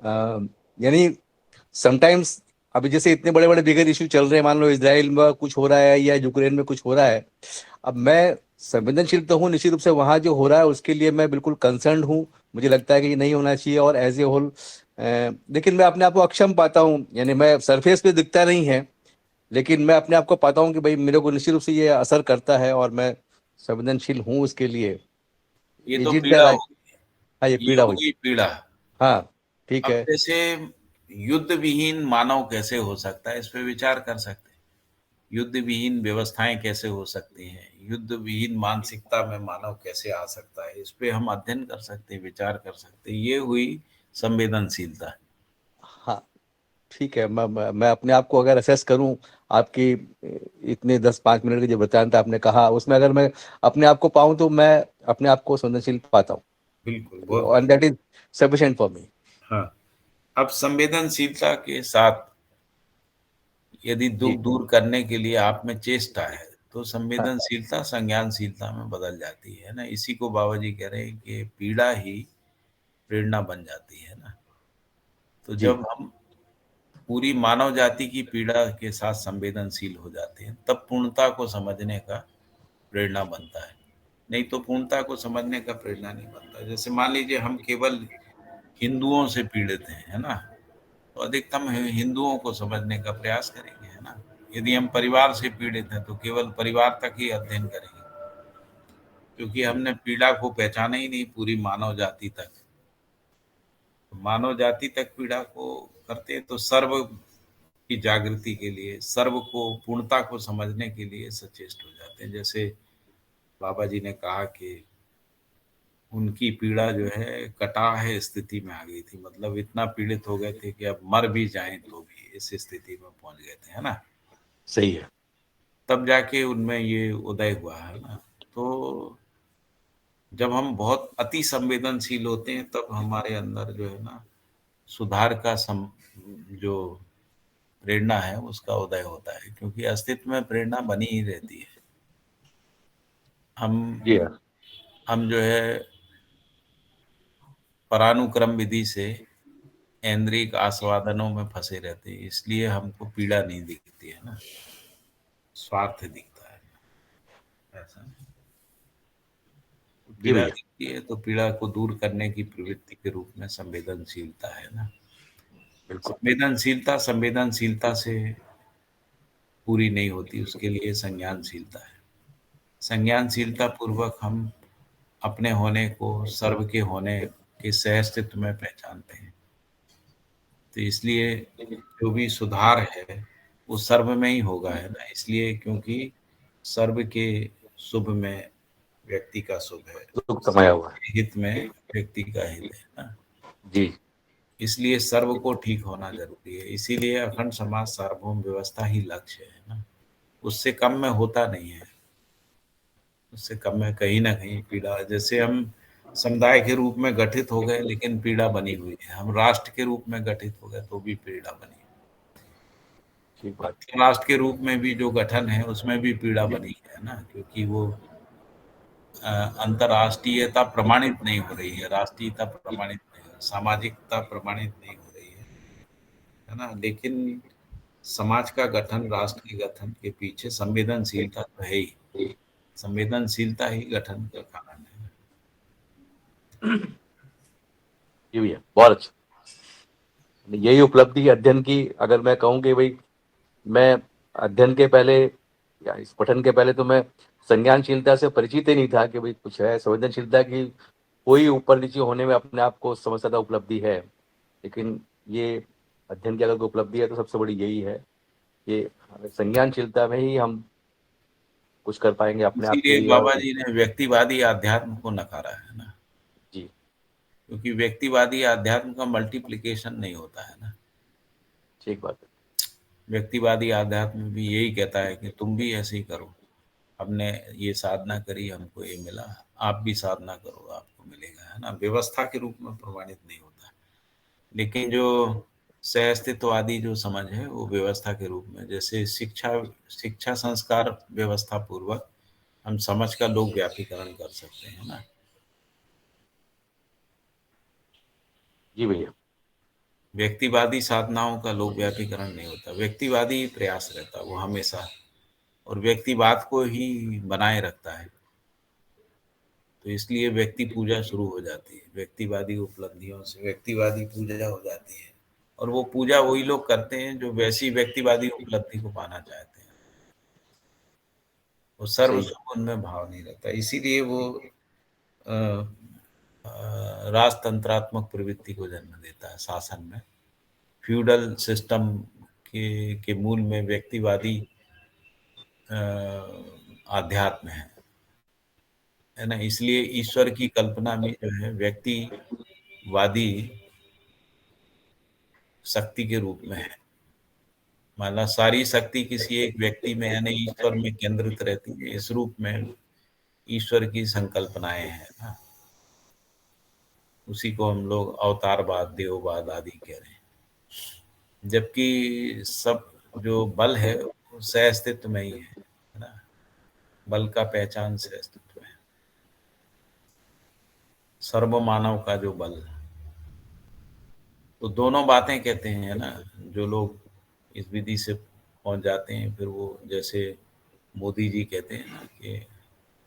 यानी समटाइम्स अभी जैसे इतने बड़े बड़े बिगर इशू चल रहे हैं, मान लो इजराइल में कुछ हो रहा है या यूक्रेन में कुछ हो रहा है, अब मैं संवेदनशील तो हूँ निश्चित रूप से, वहाँ जो हो रहा है उसके लिए मैं बिल्कुल कंसर्न हूँ। मुझे लगता है कि ये नहीं होना चाहिए, और एज ए होल लेकिन मैं अपने आप को अक्षम पाता हूँ, यानी मैं सरफेस पे दिखता नहीं है, लेकिन मैं अपने आप को पाता हूँ कि भाई मेरे को निश्चित रूप से ये असर करता है, और मैं संवेदनशील हूँ उसके लिए। ये इज तो इट द पीड़ा राइट? होगी, हाँ, ये ये पीड़ा हुई। होगी पीड़ा। हाँ ठीक अब है। जैसे युद्ध विहीन मानव कैसे हो सकता है, इस पे विचार कर सकते हैं। युद्ध विहीन व्यवस्थाएं कैसे हो सकती हैं, युद्ध विहीन मानसिकता में मानव कैसे आ सकता है, इस पे हम अध्ययन कर सकते हैं, विचार कर सकते हैं। ये हुई संवेदनशीलता। हाँ ठीक है, मैं अपने आप को अगर असेस करूं, आपकी इतने 10-5 मिनट के जो वृत्तांत आपने कहा उसमें अगर मैं अपने आप को पाऊं तो मैं अपने आप को संवेदनशील पाता हूं, बिल्कुल, बहुत and that is sufficient for me. हाँ। अब संवेदनशीलता के साथ यदि दुख जी दूर करने के लिए आप में चेष्टा है तो हाँ संवेदनशीलता संज्ञानशीलता में बदल जाती है ना। इसी को बाबा जी कह रहे हैं कि पीड़ा ही प्रेरणा बन जाती है ना। तो जी जब हम पूरी मानव जाति की पीड़ा के साथ संवेदनशील हो जाते हैं तब पूर्णता को समझने का प्रेरणा बनता है। नहीं तो पूर्णता को समझने का प्रेरणा नहीं बनता। जैसे मान लीजिए हम केवल हिंदुओं से पीड़ित हैं, है ना, तो अधिकतम हिंदुओं को समझने का प्रयास करेंगे, है ना। यदि हम परिवार से पीड़ित हैं तो केवल परिवार तक ही अध्ययन करेंगे, क्योंकि हमने पीड़ा को पहचाना ही नहीं पूरी मानव जाति तक। मानव जाति तक पीड़ा को करते हैं तो सर्व की जागृति के लिए, सर्व को पूर्णता को समझने के लिए सचेष्ट हो जाते हैं। जैसे बाबा जी ने कहा कि उनकी पीड़ा जो है कटाह स्थिति में आ गई थी, मतलब इतना पीड़ित हो गए थे कि अब मर भी जाएं तो भी इस स्थिति में पहुंच गए थे, है ना। सही है। तब जाके उनमें ये उदय हुआ, है ना। तो जब हम बहुत अति संवेदनशील होते हैं तब हमारे अंदर जो है ना सुधार का जो प्रेरणा है उसका उदय होता है, क्योंकि अस्तित्व में प्रेरणा बनी ही रहती है। जी हाँ। हम जो है परानुक्रम विधि से ऐन्द्रिक आस्वादनों में फंसे रहते हैं, इसलिए हमको पीड़ा नहीं दिखती है ना, स्वार्थ दिखता है ऐसा। जी पीड़ा भैया। दिखती है तो पीड़ा को दूर करने की प्रवृत्ति के रूप में संवेदनशीलता है ना। बिल्कुल। संवेदनशीलता से पूरी नहीं होती, उसके लिए संज्ञानशीलता है। संज्ञानशीलता पूर्वक हम अपने होने को सर्व के होने के सहअस्तित्व में पहचानते हैं। तो इसलिए जो भी सुधार है वो सर्व में ही होगा, है ना। इसलिए क्योंकि सर्व के शुभ में व्यक्ति का शुभ है, दुख समाया हुआ है। हित में व्यक्ति का हित है ना। जी इसलिए सर्व को ठीक होना जरूरी है। इसीलिए अखंड समाज सार्वभौम व्यवस्था ही लक्ष्य है ना, उससे कम में होता नहीं है। उससे कम में कहीं ना कहीं पीड़ा, जैसे हम समुदाय के रूप में गठित हो गए लेकिन पीड़ा बनी हुई है, हम राष्ट्र के रूप में गठित हो गए तो भी पीड़ा बनी है, ठीक बात। राष्ट्र के रूप में भी जो गठन है उसमें भी पीड़ा बनी है ना, क्योंकि वो अंतर्राष्ट्रीयता प्रमाणित नहीं हो रही है, राष्ट्रीयता प्रमाणित नहीं हो रही, सामाजिकता प्रमाणित नहीं हो रही है ना। लेकिन समाज का गठन, राष्ट्र के गठन के पीछे संवेदनशीलता तो है ही, संवेदनशीलता ही गठन का कारण है। जी भैया, बहुत अच्छा। यही उपलब्धि अध्ययन की, अगर मैं कहूँ कि भाई मैं अध्ययन के पहले या इस पठन के पहले तो मैं संज्ञानशीलता से परिचित ही नहीं था कि भाई कुछ है संवेदनशीलता की, कोई ऊपर नीचे होने में अपने आप को समझता था उपलब्धि है। लेकिन ये अध्ययन की अगर कोई उपलब्धि है तो सबसे बड़ी यही है कि संज्ञानशीलता में ही हम कुछ कर पाएंगे अपने आप के इसीलिए लिए। बाबा और जी ने व्यक्तिवादी आध्यात्म को नकारा है ना, जी क्योंकि व्यक्तिवादी आध्यात्म का मल्टीप्लिकेशन नहीं होता है ना। ठीक बात है। व्यक्तिवादी आध्यात्म भी यही कहता है कि तुम भी ऐसे ही करो, हमने ये साधना करी हमको ये मिला, आप भी साधना करो आपको मिलेगा, है ना। व्यवस्था के रूप में प्रमाणित नहीं होता। लेकिन जो सहअस्तित्ववादी जो समझ है वो व्यवस्था के रूप में, जैसे शिक्षा संस्कार व्यवस्था पूर्वक हम समझ का लोक व्यापीकरण कर सकते हैं ना। जी भैया। व्यक्तिवादी साधनाओं का लोक व्यापीकरण नहीं होता, व्यक्तिवादी प्रयास रहता वो हमेशा, और व्यक्तिवाद को ही बनाए रखता है। तो इसलिए व्यक्ति पूजा शुरू हो जाती है, व्यक्तिवादी उपलब्धियों से व्यक्तिवादी पूजा हो जाती है, और वो पूजा वही लोग करते हैं जो वैसी व्यक्तिवादी उपलब्धि को पाना चाहते हैं। वो सर्व सही है। सुख उनमें भाव नहीं रहता, इसीलिए वो अ, राजतंत्रात्मक प्रवृत्ति को जन्म देता है शासन में। फ्यूडल सिस्टम के मूल में व्यक्तिवादी आध्यात्म है ना। इसलिए ईश्वर की कल्पना भी जो है व्यक्तिवादी शक्ति के रूप में है। मतलब सारी शक्ति किसी एक व्यक्ति में यानी ईश्वर में केंद्रित रहती है। इस रूप में ईश्वर की संकल्पनाएं हैं ना, उसी को हम लोग अवतारवाद, देववाद आदि कह रहे हैं। जबकि सब जो बल है वो सह अस्तित्व में ही है ना, बल का पहचान सह अस्तित्व में, सर्वमानव का जो बल। तो दोनों बातें कहते हैं ना, जो लोग इस विधि से पहुंच जाते हैं, फिर वो जैसे मोदी जी कहते हैं ना कि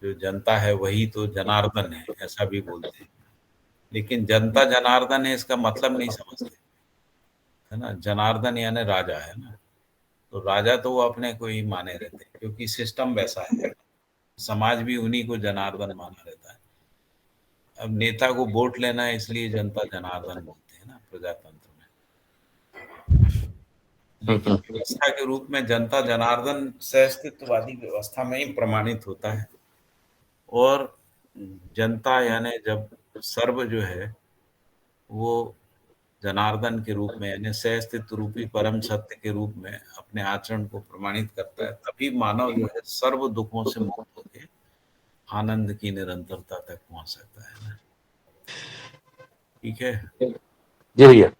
जो जनता है वही तो जनार्दन है, ऐसा भी बोलते हैं। लेकिन जनता जनार्दन है इसका मतलब नहीं समझते, है ना। जनार्दन यानी राजा, है ना। तो राजा तो वो अपने को ही माने रहते हैं, क्योंकि सिस्टम वैसा है, समाज भी उन्हीं को जनार्दन माना रहता है। अब नेता को वोट लेना है, इसलिए जनता जनार्दन बोलते हैं ना प्रजातंत्र में। लेकिन व्यवस्था के रूप में जनता जनार्दन सहअस्तित्ववादी व्यवस्था में ही प्रमाणित होता है। और जनता यानी जब सर्व जो है वो जनार्दन के रूप में यानी सहअस्तित्व रूपी परम सत्य के रूप में अपने आचरण को प्रमाणित करता है, तभी मानव जो है सर्व दुखों से मुक्त होकर आनंद की निरंतरता तक पहुंच सकता है ना। ठीक है जी भैया,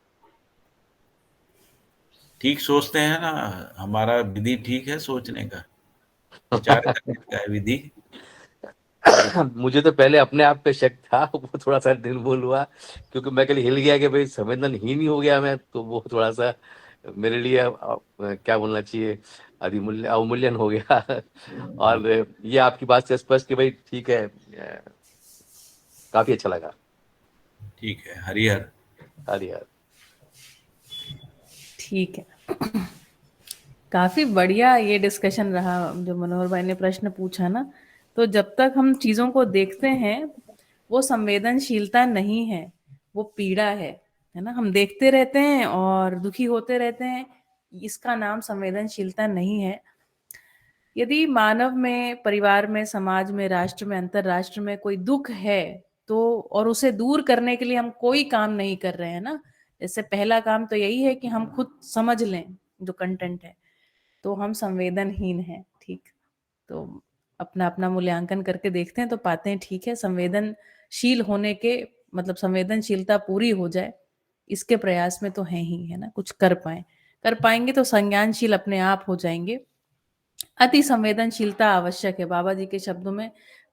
ठीक सोचते हैं ना, हमारा विधि ठीक है सोचने का, विचार करने का है विधि। मुझे तो पहले अपने आप पे शक था, वो थोड़ा सा निर्मूल हुआ, क्योंकि मैं कल हिल गया कि भाई संवेदनहीन ही हो गया मैं, तो वो थोड़ा सा मेरे लिए क्या बोलना चाहिए, अधिमूल्य अवमूल्यन हो गया। और ये आपकी बात से स्पष्ट कि भाई ठीक है, काफी अच्छा लगा। ठीक है, हरिहर। हरिहर। ठीक है। काफी बढ़िया ये डिस्कशन रहा, जो मनोहर भाई ने प्रश्न पूछा ना। तो जब तक हम चीजों को देखते हैं वो संवेदनशीलता नहीं है, वो पीड़ा है ना। हम देखते रहते हैं और दुखी होते रहते हैं, इसका नाम संवेदनशीलता नहीं है। यदि मानव में, परिवार में, समाज में, राष्ट्र में, अंतरराष्ट्र में कोई दुख है तो, और उसे दूर करने के लिए हम कोई काम नहीं कर रहे हैं ना, जैसे पहला काम तो यही है कि हम खुद समझ लें जो कंटेंट है, तो हम संवेदनहीन हैं। ठीक, तो अपना अपना मूल्यांकन करके देखते हैं तो पाते हैं ठीक है, संवेदनशील होने के मतलब संवेदनशीलता पूरी हो जाए इसके प्रयास में तो है ही, है ना। कुछ कर पाएंगे तो संज्ञानशील अपने आप हो जाएंगे। अति संवेदनशीलता आवश्यक है, बाबा जी के शब्दों में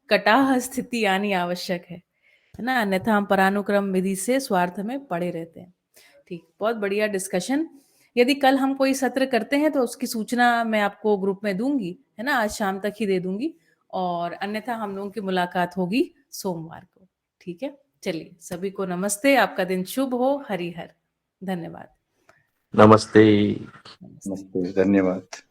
कटाह स्थिति आनी आवश्यक है ना, अन्यथा हम परानुक्रम विधि से स्वार्थ में पड़े रहते हैं। ठीक, बहुत बढ़िया डिस्कशन। यदि कल हम कोई सत्र करते हैं तो उसकी सूचना मैं आपको ग्रुप में दूंगी, है ना, आज शाम तक ही दे दूंगी, और अन्यथा हम लोगों की मुलाकात होगी सोमवार को। ठीक है, चलिए सभी को नमस्ते, आपका दिन शुभ हो। हरिहर, धन्यवाद। नमस्ते। नमस्ते, धन्यवाद।